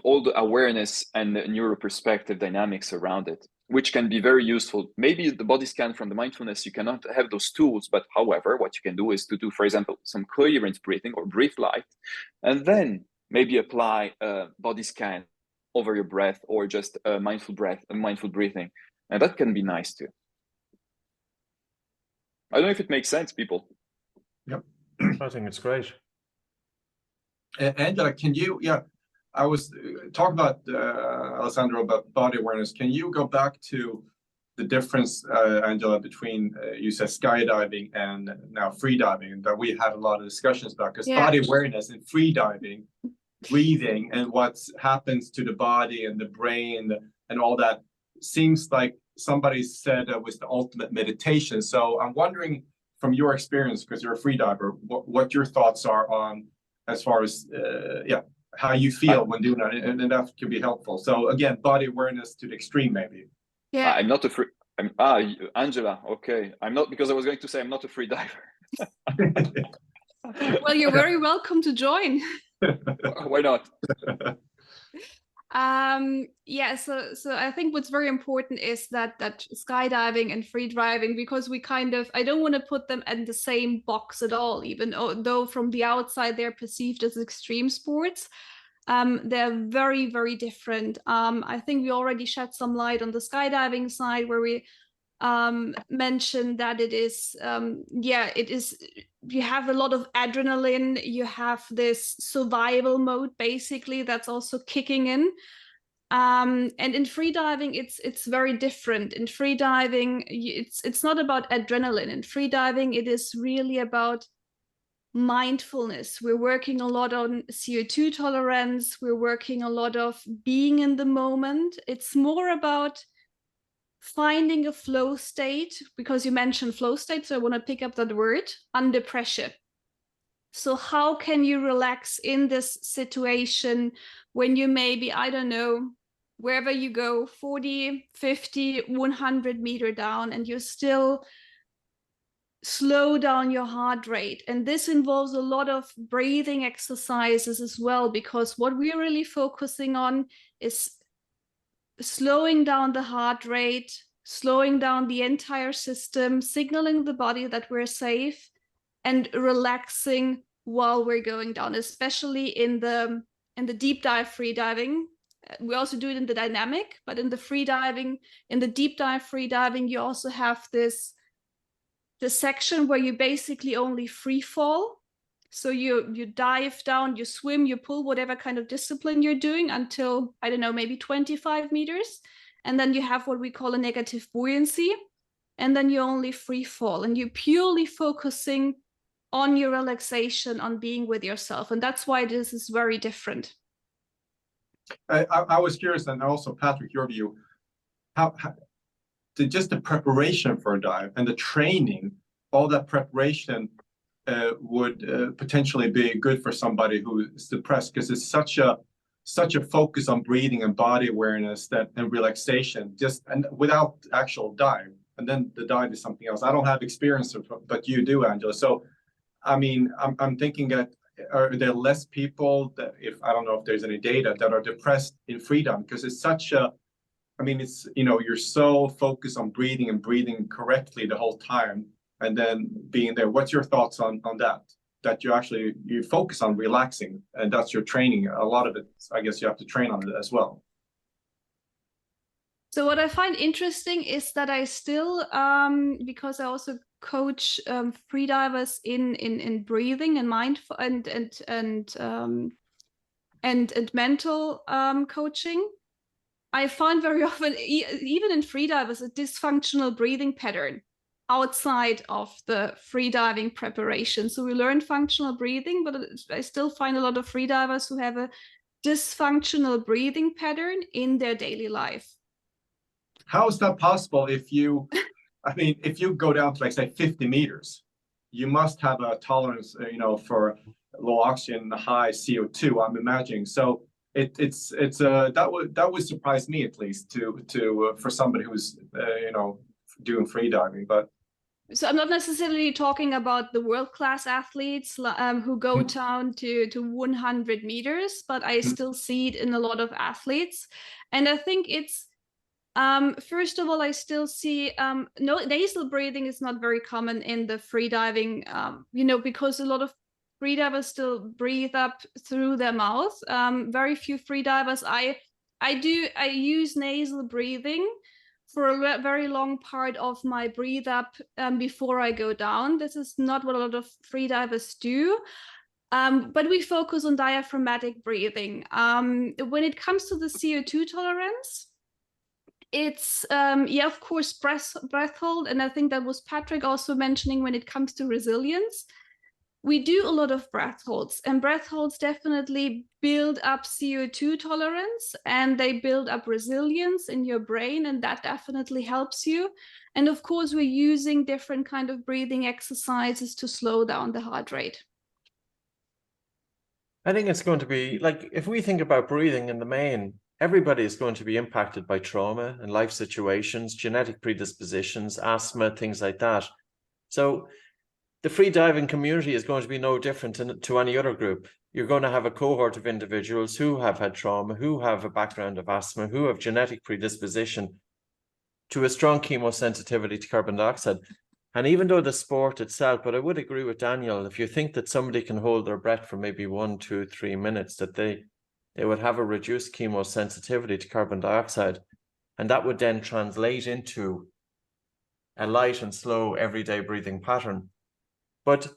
all the awareness and the neuro perspective dynamics around it, which can be very useful. Maybe the body scan from the mindfulness, you cannot have those tools, but however, what you can do is to do, for example, some coherent breathing or breathe light. And then maybe apply a body scan over your breath, or just a mindful breathing. And that can be nice too. I don't know if it makes sense, people. Yep. I think it's great. Angela, can you, I was talking about, Alessandro, about body awareness. Can you go back to the difference, Angela, between, you said skydiving and now freediving, that we had a lot of discussions about, because body awareness in freediving, breathing, and what happens to the body and the brain and all that seems like somebody said it was the ultimate meditation. So I'm wondering, from your experience, because you're a freediver, what your thoughts are on, as far as how you feel when doing that, and that could be helpful. So again, body awareness to the extreme, maybe. Yeah. I'm not a free. Angela. Okay, I'm not, because I was going to say I'm not a free diver. Well, you're very welcome to join. Why not? So I think what's very important is that skydiving and freediving, because we I don't want to put them in the same box at all, even though from the outside they're perceived as extreme sports. They're very, very different. I think we already shed some light on the skydiving side, where we mentioned that it is, you have a lot of adrenaline, you have this survival mode basically that's also kicking in. And in freediving, it's very different. In freediving, it's not about adrenaline. In freediving, it is really about mindfulness. We're working a lot on CO2 tolerance. We're working a lot of being in the moment. It's more about finding a flow state, because you mentioned flow state, so I want to pick up that word, under pressure. So how can you relax in this situation when you maybe, I don't know, wherever you go, 40, 50, 100 meter down, and you still slow down your heart rate. And this involves a lot of breathing exercises as well, because what we're really focusing on is slowing down the heart rate, slowing down the entire system, signaling the body that we're safe, and relaxing while we're going down, especially in the deep dive freediving. We also do it in the dynamic, but in the freediving, in the deep dive freediving, you also have the section where you basically only free fall. So you dive down, you swim, you pull, whatever kind of discipline you're doing, until, I don't know, maybe 25 meters. And then you have what we call a negative buoyancy. And then you only free fall, and you're purely focusing on your relaxation, on being with yourself. And that's why this is very different. I was curious, and also Patrick, your view, how just the preparation for a dive and the training, all that preparation would potentially be good for somebody who is depressed, because it's such a focus on breathing and body awareness and relaxation, and without actual dive. And then the dive is something else. I don't have experience, but you do, Angela. So, I mean, I'm thinking that, are there less people that, I don't know if there's any data, that are depressed in freedom, because it's such a, I mean, it's, you're so focused on breathing and breathing correctly the whole time, and then being there. What's your thoughts on that? That you focus on relaxing, and that's your training. A lot of it, I guess, you have to train on it as well. So what I find interesting is that I still, because I also coach freedivers in breathing and mindful and mental coaching, I find very often, even in freedivers, a dysfunctional breathing pattern outside of the freediving preparation. So we learn functional breathing, but I still find a lot of freedivers who have a dysfunctional breathing pattern in their daily life. How is that possible? If you go down to, like, say, 50 meters, you must have a tolerance, for low oxygen, high CO2, I'm imagining. So that would surprise me, at least, to for somebody who's doing freediving. But so I'm not necessarily talking about the world-class athletes who go down to 100 meters, but I still see it in a lot of athletes. And I think it's, first of all, I still see nasal breathing is not very common in the freediving, because a lot of freedivers still breathe up through their mouth. Very few freedivers. I use nasal breathing for a very long part of my breathe up before I go down. This is not what a lot of freedivers do. But we focus on diaphragmatic breathing. When it comes to the CO2 tolerance, it's, yeah, of course, breath hold. And I think that was Patrick also mentioning when it comes to resilience. We do a lot of breath holds, and breath holds definitely build up CO2 tolerance, and they build up resilience in your brain, and that definitely helps you. And of course, we're using different kind of breathing exercises to slow down the heart rate. I think it's going to be like, if we think about breathing in the main, everybody is going to be impacted by trauma and life situations, genetic predispositions, asthma, things like that. So the free diving community is going to be no different to any other group. You're going to have a cohort of individuals who have had trauma, who have a background of asthma, who have genetic predisposition to a strong chemosensitivity to carbon dioxide. And even though the sport itself, but I would agree with Daniel, if you think that somebody can hold their breath for maybe 1, 2, 3 minutes, that they would have a reduced chemosensitivity to carbon dioxide. And that would then translate into a light and slow everyday breathing pattern. But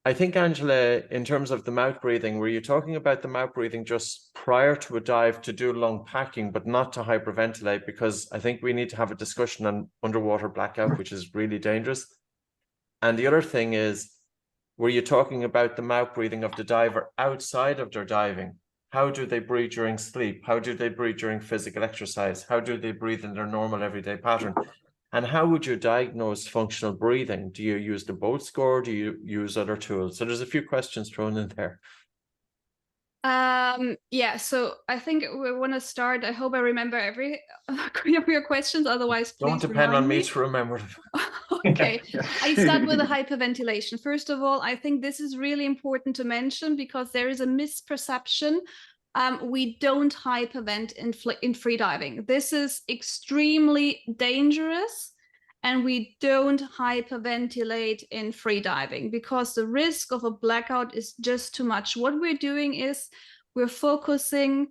I think, Angela, in terms of the mouth breathing, were you talking about the mouth breathing just prior to a dive to do lung packing, but not to hyperventilate? Because I think we need to have a discussion on underwater blackout, which is really dangerous. And the other thing is, were you talking about the mouth breathing of the diver outside of their diving? How do they breathe during sleep? How do they breathe during physical exercise? How do they breathe in their normal everyday pattern? And how would you diagnose functional breathing? Do you use the Bolt score? Do you use other tools? So there's a few questions thrown in there. Yeah, so I think we want to start. I hope I remember every of your questions. Otherwise, please don't depend on me me to remember them. Okay, I start with the hyperventilation. First of all, I think this is really important to mention because there is a misperception. We don't hypervent in freediving. This is extremely dangerous, and we don't hyperventilate in freediving because the risk of a blackout is just too much. What we're doing is we're focusing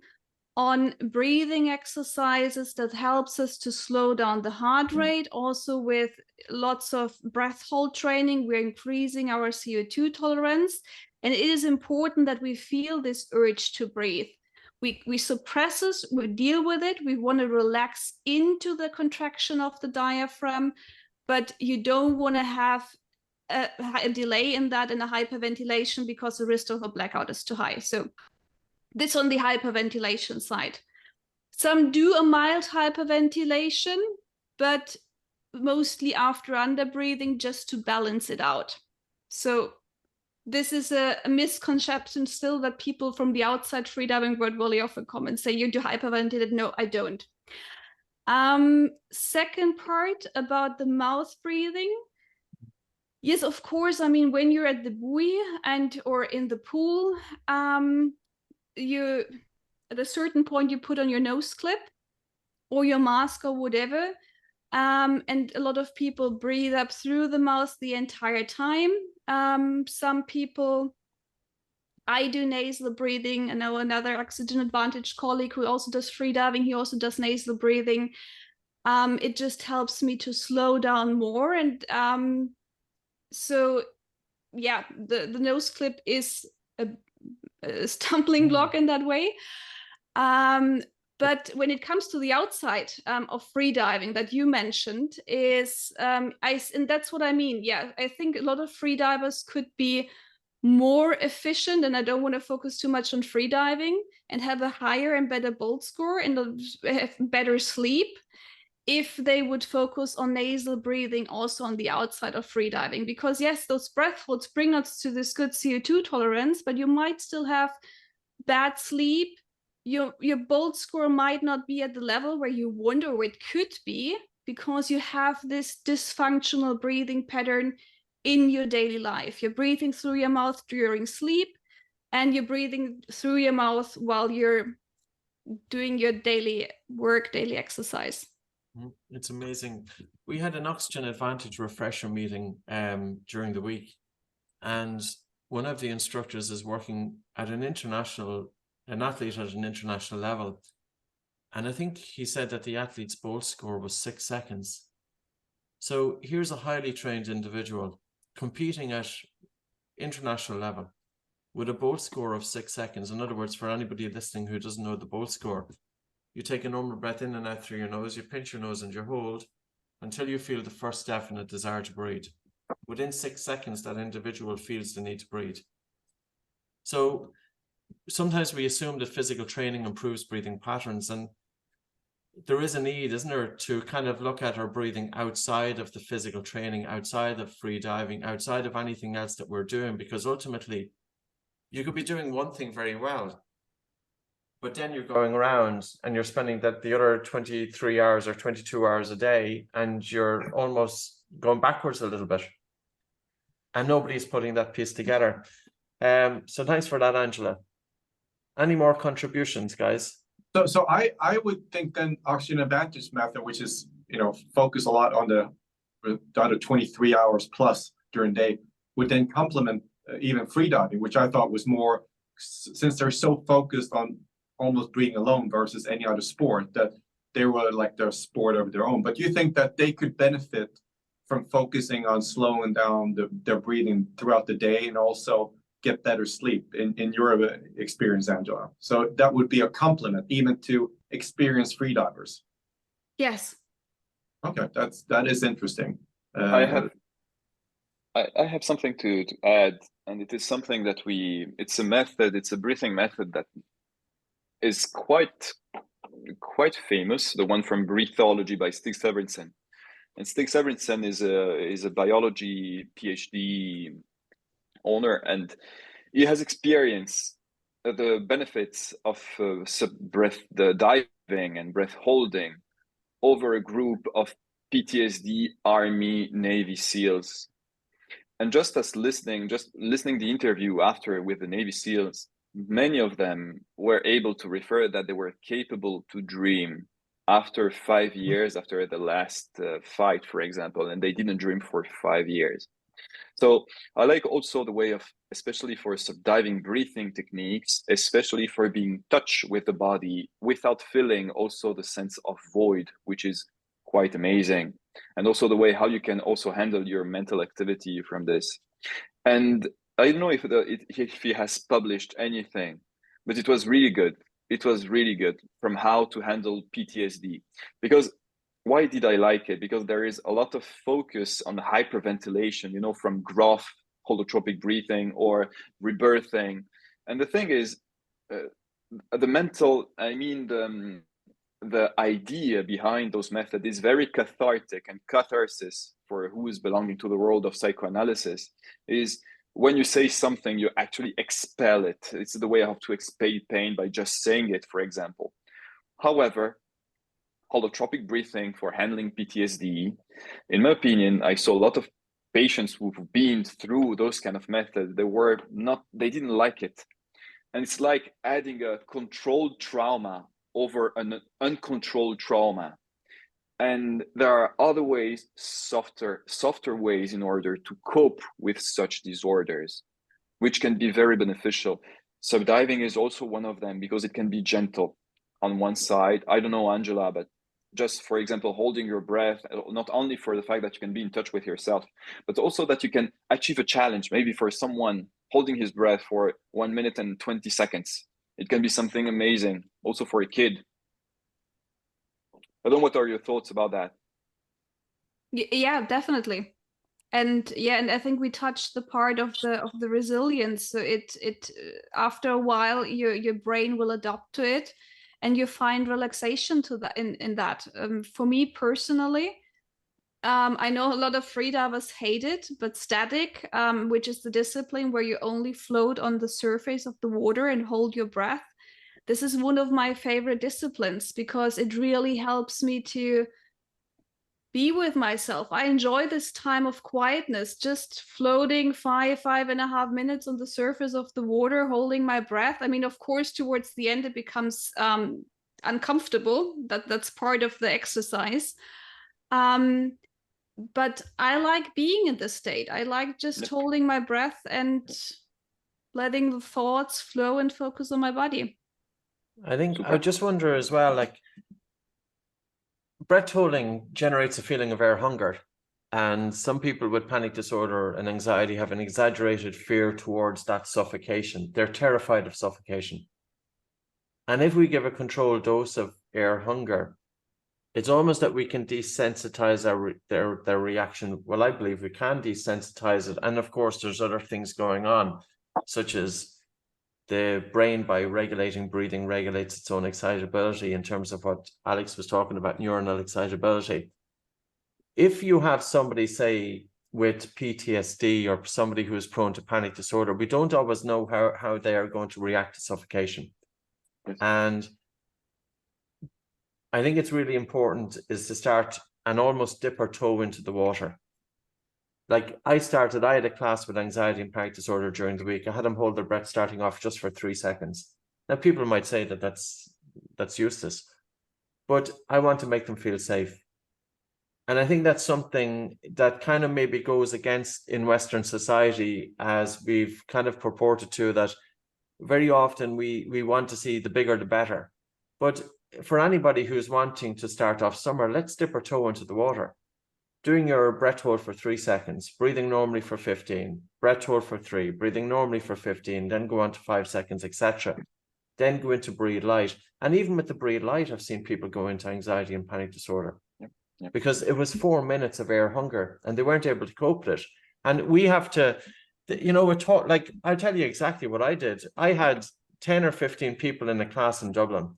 on breathing exercises that helps us to slow down the heart rate. Also with lots of breath hold training, we're increasing our CO2 tolerance. And it is important that we feel this urge to breathe. We suppress it, we deal with it. We want to relax into the contraction of the diaphragm, but you don't want to have a delay in that and a hyperventilation because the risk of a blackout is too high. So this on the hyperventilation side. Some do a mild hyperventilation, but mostly after underbreathing just to balance it out. So this is a misconception still that people from the outside freediving world really often come and say, you do hyperventilate? No, I don't. Second part about the mouth breathing. Yes, of course. I mean, when you're at the buoy or in the pool, you at a certain point you put on your nose clip or your mask or whatever, and a lot of people breathe up through the mouth the entire time. Some people, I do nasal breathing. I know another Oxygen Advantage colleague who also does freediving, he also does nasal breathing. It just helps me to slow down more. And so yeah, the nose clip is a stumbling block in that way. But when it comes to the outside of freediving that you mentioned is, and that's what I mean. Yeah, I think a lot of freedivers could be more efficient, and I don't want to focus too much on freediving, and have a higher and better Bolt score and have better sleep if they would focus on nasal breathing also on the outside of freediving. Because yes, those breath holds bring us to this good CO2 tolerance, but you might still have bad sleep. Your Bolt score might not be at the level where you want or it could be because you have this dysfunctional breathing pattern in your daily life. You're breathing through your mouth during sleep, and you're breathing through your mouth while you're doing your daily work, daily exercise. It's amazing. We had an Oxygen Advantage refresher meeting during the week, and one of the instructors is working at an athlete at an international level. And I think he said that the athlete's Bolt score was 6 seconds. So here's a highly trained individual competing at international level with a Bolt score of 6 seconds. In other words, for anybody listening who doesn't know the Bolt score, you take a normal breath in and out through your nose, you pinch your nose and you hold until you feel the first definite desire to breathe. Within 6 seconds, that individual feels the need to breathe. So sometimes we assume that physical training improves breathing patterns, and there is a need, isn't there, to kind of look at our breathing outside of the physical training, outside of free diving, outside of anything else that we're doing, because ultimately you could be doing one thing very well, but then you're going around and you're spending the other 23 hours or 22 hours a day, and you're almost going backwards a little bit. And nobody's putting that piece together. So thanks for that, Angela. Any more contributions, guys? So I would think then oxygen advantage method, which is, focus a lot on the other 23 hours plus during the day, would then complement even freediving, which I thought was more, since they're so focused on almost breathing alone versus any other sport, that they were like their sport of their own. But you think that they could benefit from focusing on slowing down their breathing throughout the day and also get better sleep in your experience, Angela? So that would be a complement even to experienced freedivers. Yes. Okay, that is interesting. I have something to add, and it is something that it's a breathing method that is quite famous, the one from Breathology by Stig Severinsen. And Stig Severinsen is a biology PhD owner, and he has experienced the benefits of the diving and breath holding over a group of PTSD Army Navy SEALs. And just listening the interview after with the Navy SEALs, many of them were able to refer that they were capable to dream after 5 years, after the last fight, for example, and they didn't dream for 5 years. So I like also the way of, especially for subdiving breathing techniques, especially for being in touch with the body without feeling also the sense of void, which is quite amazing. And also the way how you can also handle your mental activity from this. And I don't know if he has published anything, but it was really good. It was really good from how to handle PTSD. Because why did I like it? Because there is a lot of focus on hyperventilation, from Groff, holotropic breathing, or rebirthing. And the thing is, the idea behind those methods is very cathartic, and catharsis, for who is belonging to the world of psychoanalysis, is when you say something, you actually expel it. It's the way how to expel pain by just saying it, for example. However, holotropic breathing for handling PTSD, in my opinion, I saw a lot of patients who've been through those kind of methods. They didn't like it. And it's like adding a controlled trauma over an uncontrolled trauma. And there are other ways, softer ways in order to cope with such disorders, which can be very beneficial. Subdiving is also one of them because it can be gentle on one side. I don't know, Angela, but just, for example, holding your breath, not only for the fact that you can be in touch with yourself, but also that you can achieve a challenge. Maybe for someone holding his breath for 1 minute and 20 seconds, it can be something amazing. Also for a kid. I don't know, what are your thoughts about that? Yeah, definitely. And I think we touched the part of the resilience. So it after a while your brain will adapt to it, and you find relaxation to that in that. For me personally, I know a lot of freedivers hate it, but static, which is the discipline where you only float on the surface of the water and hold your breath. This is one of my favorite disciplines because it really helps me to be with myself. I enjoy this time of quietness, just floating 5.5 minutes on the surface of the water, holding my breath. I mean, of course, towards the end, it becomes uncomfortable. That's part of the exercise. But I like being in this state. I like just holding my breath and letting the thoughts flow and focus on my body. I think Super. I just wonder as well, like breath holding generates a feeling of air hunger. And some people with panic disorder and anxiety have an exaggerated fear towards that suffocation. They're terrified of suffocation. And if we give a controlled dose of air hunger, it's almost that we can desensitize their reaction. Well, I believe we can desensitize it. And of course, there's other things going on, such as the brain, by regulating breathing, regulates its own excitability in terms of what Alex was talking about, neuronal excitability. If you have somebody, say, with PTSD or somebody who is prone to panic disorder, we don't always know how they are going to react to suffocation. Yes. And I think it's really important is to start and almost dip our toe into the water. Like I had a class with anxiety and panic disorder during the week. I had them hold their breath starting off just for 3 seconds. Now, people might say that that's useless, but I want to make them feel safe. And I think that's something that kind of maybe goes against in Western society, as we've kind of purported to, that very often we want to see the bigger the better. But for anybody who's wanting to start off somewhere, let's dip our toe into the water. Doing your breath hold for 3 seconds, breathing normally for 15, breath hold for 3, breathing normally for 15, then go on to 5 seconds, etc. Then go into breathe light. And even with the breathe light, I've seen people go into anxiety and panic disorder. Yep. Because it was 4 minutes of air hunger and they weren't able to cope with it. And we have to, we're taught, like, I'll tell you exactly what I did. I had 10 or 15 people in a class in Dublin,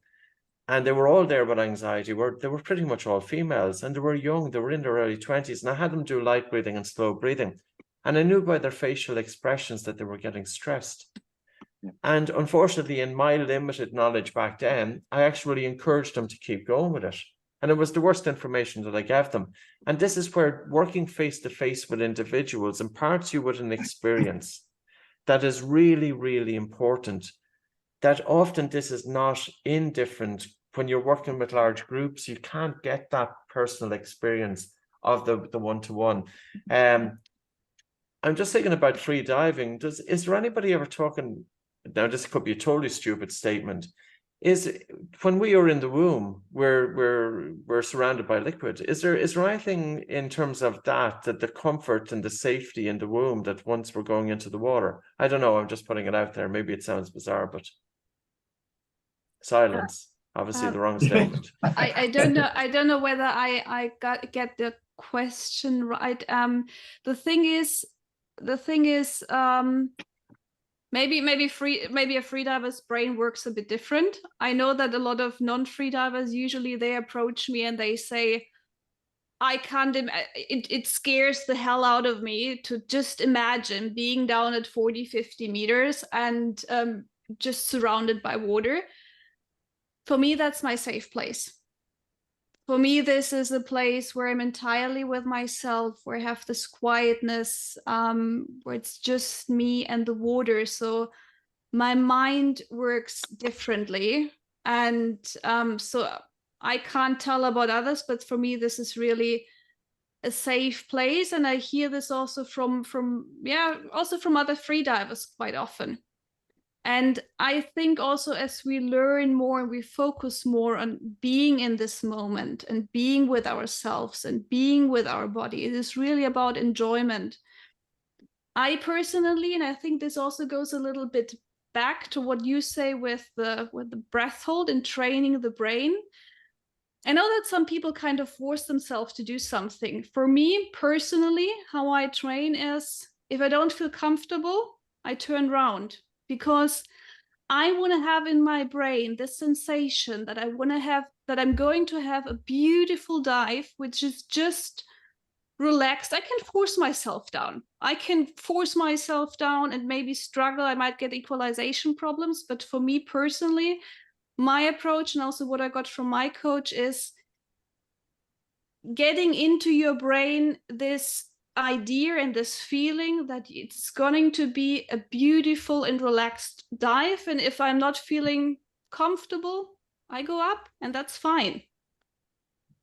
and they were all there with anxiety. They were pretty much all females, and they were young. They were in their early 20s, and I had them do light breathing and slow breathing. And I knew by their facial expressions that they were getting stressed. Yeah. And unfortunately, in my limited knowledge back then, I actually encouraged them to keep going with it. And it was the worst information that I gave them. And this is where working face-to-face with individuals imparts you with an experience that is really, really important. That often this is not indifferent. When you're working with large groups, you can't get that personal experience of the one-to-one. I'm just thinking about free diving. Is there anybody ever talking, now this could be a totally stupid statement, is when we are in the womb, we're surrounded by liquid. Is there anything in terms of that the comfort and the safety in the womb that once we're going into the water? I don't know, I'm just putting it out there. Maybe it sounds bizarre, but silence, obviously the wrong statement. I don't know. I don't know whether I get the question right. The thing is, maybe a freediver's brain works a bit different. I know that a lot of non-freedivers, usually they approach me and they say, I can't, it scares the hell out of me to just imagine being down at 40, 50 meters and just surrounded by water. For me, that's my safe place. For me, this is a place where I'm entirely with myself, where I have this quietness, where it's just me and the water. So my mind works differently. And so I can't tell about others, but for me, this is really a safe place. And I hear this also from other freedivers quite often. And I think also as we learn more and we focus more on being in this moment and being with ourselves and being with our body, it is really about enjoyment. I personally, and I think this also goes a little bit back to what you say with the breath hold and training the brain. I know that some people kind of force themselves to do something. For me personally, how I train is, if I don't feel comfortable, I turn around. Because I want to have in my brain this sensation that I'm going to have a beautiful dive, which is just relaxed. I can force myself down. And maybe struggle. I might get equalization problems. But for me personally, my approach and also what I got from my coach is getting into your brain this idea and this feeling that it's going to be a beautiful and relaxed dive, and if I'm not feeling comfortable, I go up, and that's fine.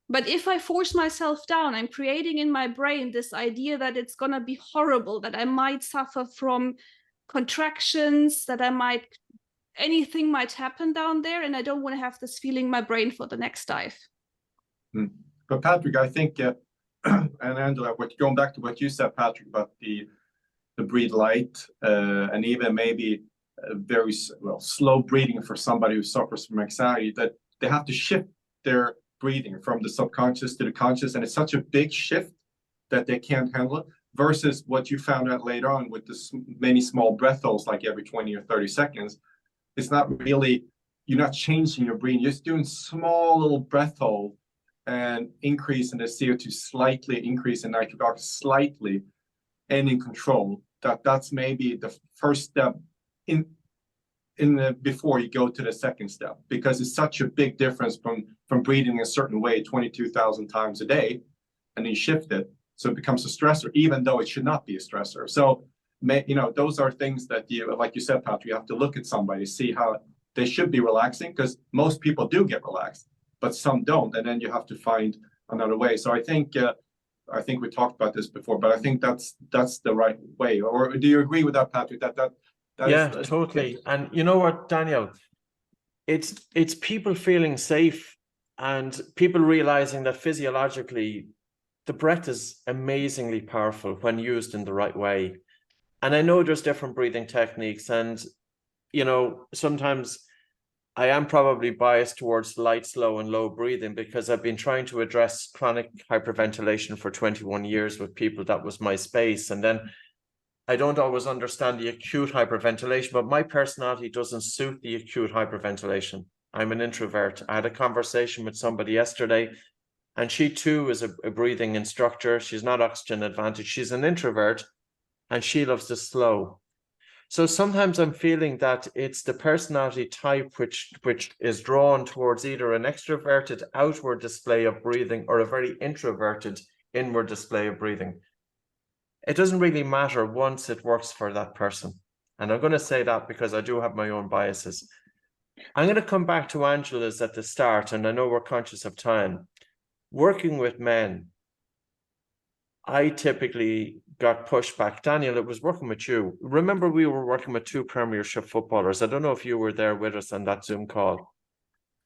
But if I force myself down, I'm creating in my brain this idea that it's going to be horrible, that I might suffer from contractions, that anything might happen down there, and I don't want to have this feeling in my brain for the next dive. But Patrick, I think, and Angela, going back to what you said, Patrick, about the breathe light, and even maybe very slow breathing for somebody who suffers from anxiety, that they have to shift their breathing from the subconscious to the conscious, and it's such a big shift that they can't handle it, versus what you found out later on with the many small breath holds, like every 20 or 30 seconds. It's not really, you're not changing your breathing, you're just doing small little breath hold and increase in the CO2 slightly, increase in nitric oxide slightly, and in control. That's maybe the first step in before you go to the second step, because it's such a big difference from breathing a certain way 22,000 times a day, and then you shift it, so it becomes a stressor, even though it should not be a stressor. So, those are things that you, like you said, Patrick, you have to look at somebody, see how they should be relaxing, because most people do get relaxed, but some don't, and then you have to find another way. So I think we talked about this before, but I think that's the right way. Or do you agree with that, Patrick? Yeah, totally. And you know what, Daniel, it's people feeling safe and people realizing that physiologically the breath is amazingly powerful when used in the right way. And I know there's different breathing techniques, and sometimes I am probably biased towards light, slow, and low breathing, because I've been trying to address chronic hyperventilation for 21 years with people. That was my space. And then I don't always understand the acute hyperventilation, but my personality doesn't suit the acute hyperventilation. I'm an introvert. I had a conversation with somebody yesterday, and she too is a breathing instructor. She's not oxygen advantage. She's an introvert, and she loves the slow. So sometimes I'm feeling that it's the personality type which is drawn towards either an extroverted outward display of breathing or a very introverted inward display of breathing. It doesn't really matter once it works for that person. And I'm going to say that because I do have my own biases. I'm going to come back to Angela's at the start, and I know we're conscious of time. Working with men, I typically got pushback. Daniel, it was working with you. Remember, we were working with 2 Premiership footballers. I don't know if you were there with us on that Zoom call.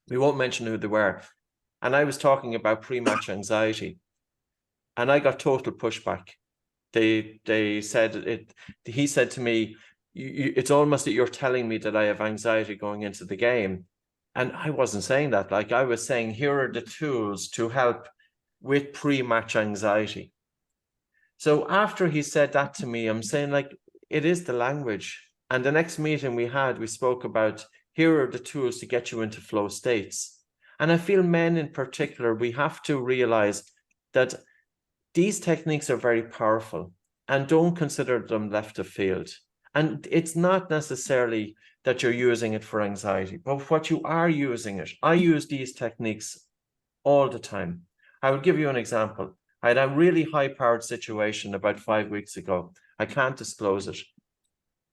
We won't mention who they were. And I was talking about pre-match anxiety. And I got total pushback. They said it. He said to me, it's almost that you're telling me that I have anxiety going into the game. And I wasn't saying that. Like, I was saying, here are the tools to help with pre-match anxiety. So after he said that to me, I'm saying, like, it is the language. And the next meeting we had, we spoke about, here are the tools to get you into flow states. And I feel men in particular, we have to realize that these techniques are very powerful, and don't consider them left of field. And it's not necessarily that you're using it for anxiety, but what you are using it. I use these techniques all the time. I will give you an example. I had a really high-powered situation about 5 weeks ago. I can't disclose it.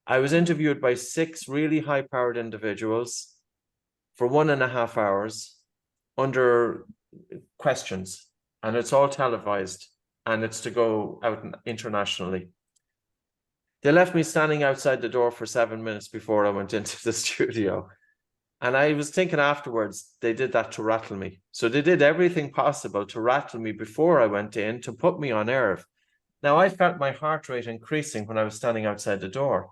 I was interviewed by 6 really high-powered individuals for 1.5 hours under questions, and it's all televised, and it's to go out internationally. They left me standing outside the door for 7 minutes before I went into the studio. And I was thinking afterwards, they did that to rattle me. So they did everything possible to rattle me before I went in, to put me on nerve. Now, I felt my heart rate increasing when I was standing outside the door.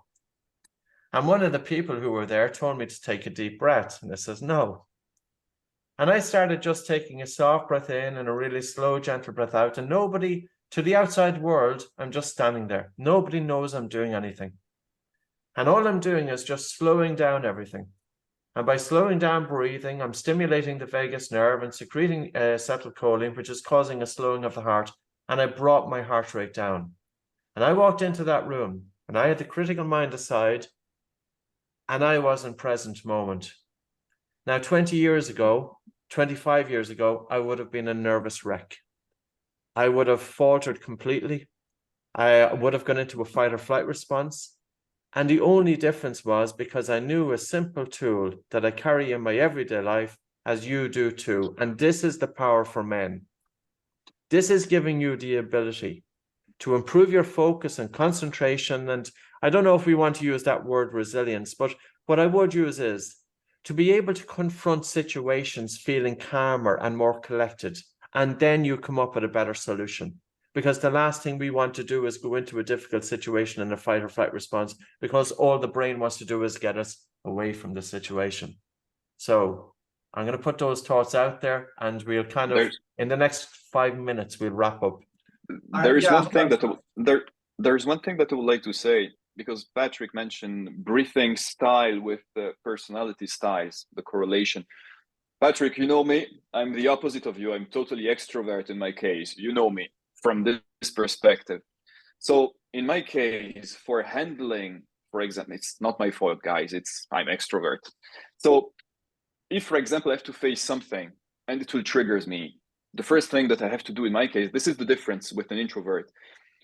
And one of the people who were there told me to take a deep breath. And I says, no. And I started just taking a soft breath in and a really slow, gentle breath out. And nobody, to the outside world, I'm just standing there. Nobody knows I'm doing anything. And all I'm doing is just slowing down everything. And by slowing down breathing, I'm stimulating the vagus nerve and secreting acetylcholine, which is causing a slowing of the heart. And I brought my heart rate down. And I walked into that room, and I had the critical mind aside, and I was in present moment. Now, 20 years ago, 25 years ago, I would have been a nervous wreck. I would have faltered completely. I would have gone into a fight or flight response. And the only difference was because I knew a simple tool that I carry in my everyday life, as you do too. And this is the power for men. This is giving you the ability to improve your focus and concentration. And I don't know if we want to use that word resilience, but what I would use is to be able to confront situations feeling calmer and more collected, and then you come up with a better solution. Because the last thing we want to do is go into a difficult situation in a fight or flight response, because all the brain wants to do is get us away from the situation. So I'm going to put those thoughts out there, and we'll kind of, in the next 5 minutes, we'll wrap up. There's one thing that I would like to say, because Patrick mentioned breathing style with the personality styles, the correlation. Patrick, you know me, I'm the opposite of you. I'm totally extrovert in my case. You know me from this perspective. So in my case, for handling, for example, it's not my fault, guys, I'm extrovert. So if, for example, I have to face something and it will trigger me, the first thing that I have to do in my case, this is the difference with an introvert.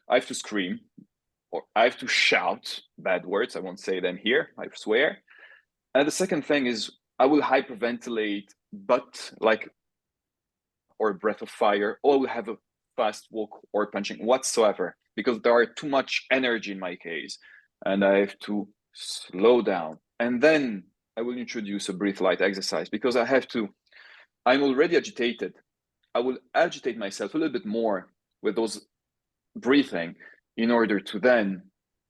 I have to scream, or I have to shout bad words. I won't say them here, I swear. And the second thing is I will hyperventilate, but like, or breath of fire, or I will have a fast walk or punching whatsoever, because there are too much energy in my case, and I have to slow down. And then I will introduce a breathe light exercise, because I'm already agitated. I will agitate myself a little bit more with those breathing in order to then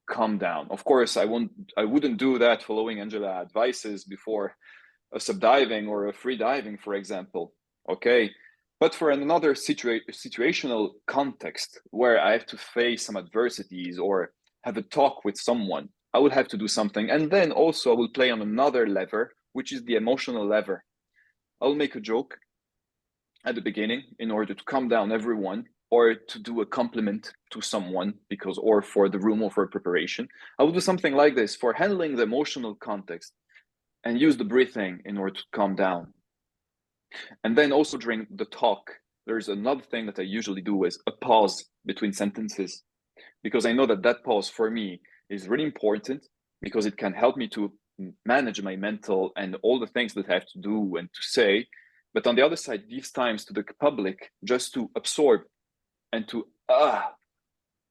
calm down. Of course, I wouldn't do that following Angela advices before a subdiving or a free diving, for example. Okay. But for another situational context where I have to face some adversities or have a talk with someone, I will have to do something. And then also I will play on another lever, which is the emotional lever. I'll make a joke at the beginning in order to calm down everyone, or to do a compliment to someone, or for the room or for preparation. I will do something like this for handling the emotional context, and use the breathing in order to calm down. And then also during the talk, there's another thing that I usually do is a pause between sentences, because I know that pause for me is really important, because it can help me to manage my mental and all the things that I have to do and to say. But on the other side, gives times to the public just to absorb and to,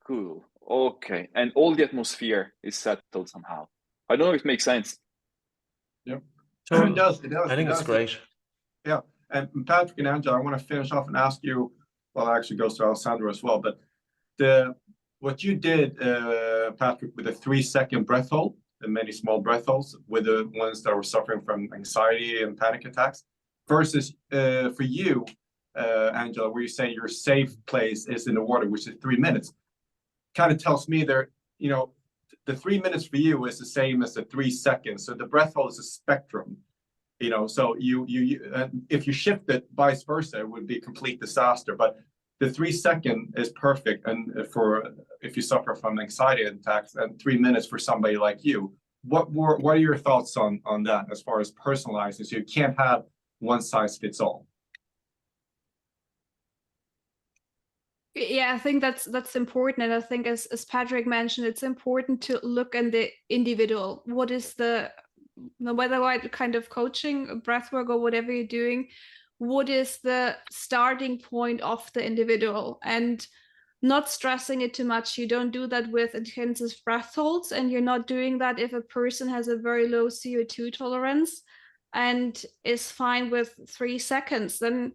cool, okay. And all the atmosphere is settled somehow. I don't know if it makes sense. Yeah, So it does. I think it's great. Yeah, and Patrick and Angela, I want to finish off and ask you, well, it actually goes to Alessandro as well, but what you did, Patrick, with a 3-second breath hold, and many small breath holds with the ones that were suffering from anxiety and panic attacks, versus for you, Angela, where you say your safe place is in the water, which is 3 minutes, kind of tells me there, the 3 minutes for you is the same as the 3 seconds. So the breath hold is a spectrum, so you if you shift it vice versa, it would be a complete disaster. But the 3 second is perfect, and for if you suffer from anxiety attacks, and 3 minutes for somebody like you. What are your thoughts on that as far as personalizing? So you can't have one size fits all. Yeah, I think that's important. And I think as Patrick mentioned, it's important to look at the individual. What is no matter what kind of coaching, breathwork, or whatever you're doing, what is the starting point of the individual, and not stressing it too much. You don't do that with intensive breath holds, and you're not doing that if a person has a very low CO2 tolerance and is fine with 3 seconds. And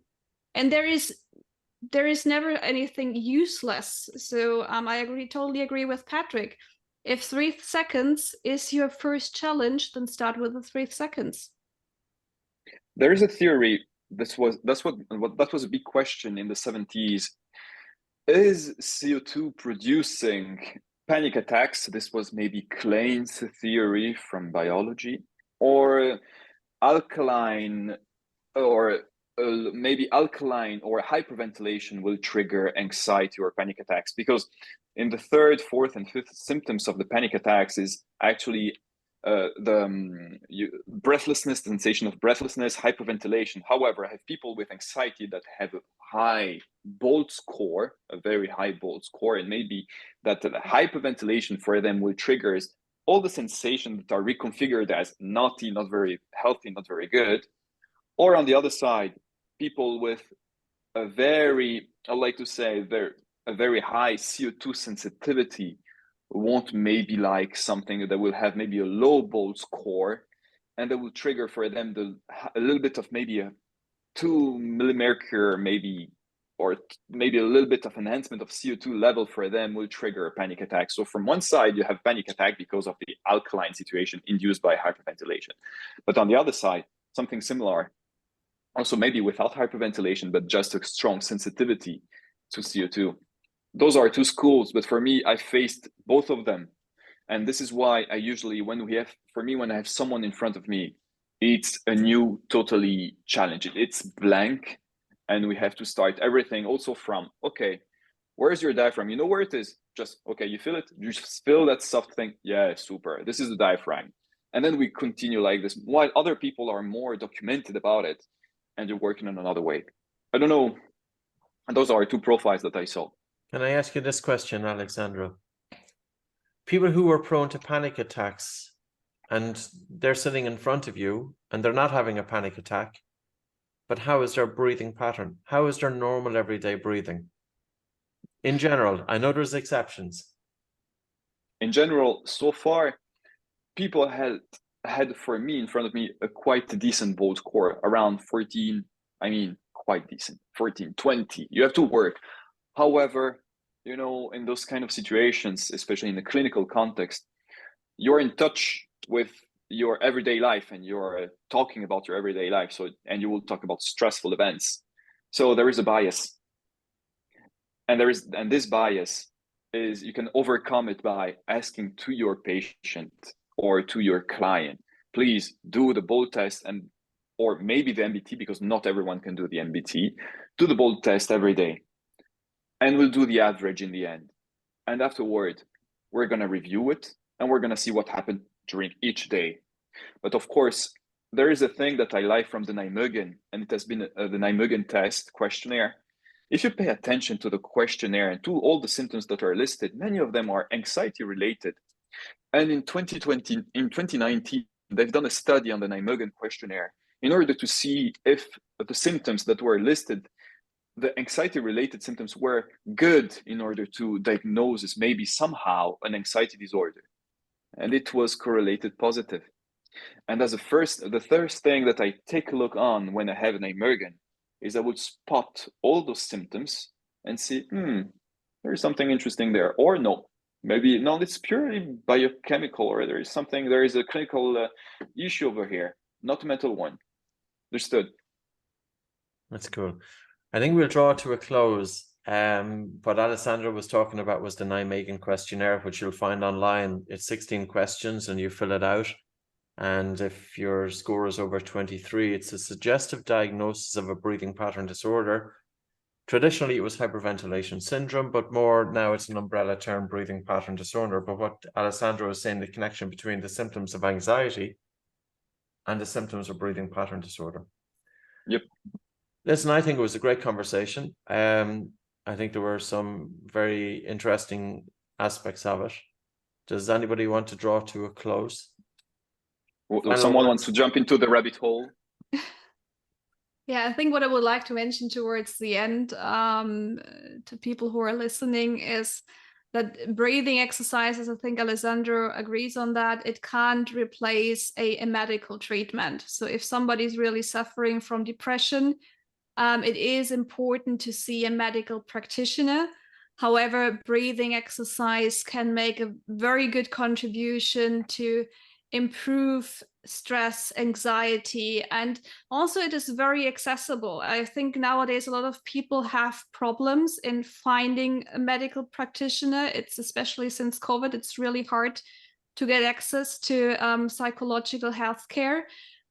there is never anything useless. So I totally agree with Patrick. If 3 seconds is your first challenge, then start with the 3 seconds. There is a theory. That was a big question in the 70s. Is CO2 producing panic attacks? This was maybe Klein's theory from biology, or alkaline, or maybe alkaline or hyperventilation will trigger anxiety or panic attacks, because in the 3rd, 4th, and 5th symptoms of the panic attacks is actually breathlessness, the sensation of breathlessness, hyperventilation. However, I have people with anxiety that have a high BOLT score, a very high BOLT score, and maybe that the hyperventilation for them will trigger all the sensations that are reconfigured as naughty, not very healthy, not very good. Or on the other side, people with a very, I like to say, a very high CO2 sensitivity won't maybe like something that will have maybe a low bolt score, and that will trigger for them a little bit of maybe a 2 millimercury maybe, or maybe a little bit of enhancement of CO2 level for them will trigger a panic attack. So from one side, you have panic attack because of the alkaline situation induced by hyperventilation. But on the other side, something similar, also maybe without hyperventilation, but just a strong sensitivity to CO2. Those are two schools, but for me, I faced both of them. And this is why I usually, when I have someone in front of me, it's a new, totally challenge. It's blank, and we have to start everything also from, okay, where's your diaphragm? You know where it is? Just, okay, you feel it? You just feel that soft thing? Yeah, super. This is the diaphragm. And then we continue like this, while other people are more documented about it, and you're working on another way. I don't know. And those are two profiles that I saw. Can I ask you this question, Alessandro? People who are prone to panic attacks, and they're sitting in front of you and they're not having a panic attack, but how is their breathing pattern? How is their normal everyday breathing? In general, I know there's exceptions. In general, so far, people had for me in front of me a quite decent bolt score, around 14. I mean, quite decent, 14, 20. You have to work. However, you know, in those kind of situations, especially in the clinical context, you're in touch with your everyday life and you're talking about your everyday life. So, and you will talk about stressful events. So there is a bias. And this bias is, you can overcome it by asking to your patient or to your client, please do the bolt test, or maybe the MBT, because not everyone can do the MBT. Do the bolt test every day, and we'll do the average in the end. And afterward, we're going to review it, and we're going to see what happened during each day. But of course, there is a thing that I like from the Nijmegen, and it has been the Nijmegen test questionnaire. If you pay attention to the questionnaire and to all the symptoms that are listed, many of them are anxiety related. And in 2019, they've done a study on the Nijmegen questionnaire in order to see if the symptoms that were listed, the anxiety related symptoms, were good in order to diagnose maybe somehow an anxiety disorder. And it was correlated positive. And the first thing that I take a look on when I have an Nijmegen is I would spot all those symptoms and see, there's something interesting there, or no, maybe no, it's purely biochemical, or there is a clinical issue over here, not a mental one. Understood. That's cool. I think we'll draw to a close. What Alessandro was talking about was the Nijmegen questionnaire, which you'll find online. It's 16 questions and you fill it out. And if your score is over 23, it's a suggestive diagnosis of a breathing pattern disorder. Traditionally, it was hyperventilation syndrome, but more now it's an umbrella term, breathing pattern disorder. But what Alessandro is saying, the connection between the symptoms of anxiety and the symptoms of breathing pattern disorder. Yep. Listen, I think it was a great conversation. I think there were some very interesting aspects of it. Does anybody want to draw to a close? Someone wants to jump into the rabbit hole? Yeah, I think what I would like to mention towards the end to people who are listening is that breathing exercises, I think Alessandro agrees on that, it can't replace a medical treatment. So if somebody's really suffering from depression, it is important to see a medical practitioner. However, breathing exercise can make a very good contribution to improve stress, anxiety, and also it is very accessible. I think nowadays a lot of people have problems in finding a medical practitioner. It's especially since COVID, it's really hard to get access to psychological health care.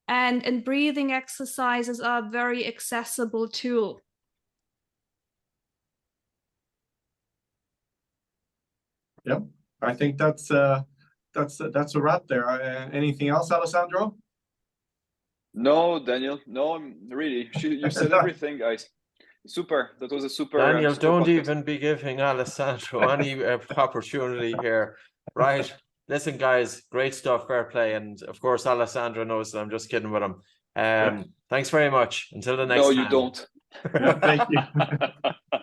And breathing exercises are a very accessible tool. Yep, I think that's a wrap there. Anything else, Alessandro? No, Daniel. No, really. You said everything, guys. Super. That was a super. Daniel, super don't podcast. even be giving Alessandro any opportunity here. Right. Listen, guys, great stuff. Fair play. And of course, Alessandro knows that I'm just kidding with him. Thanks very much. Until the next time. No, you don't. Yeah, thank you.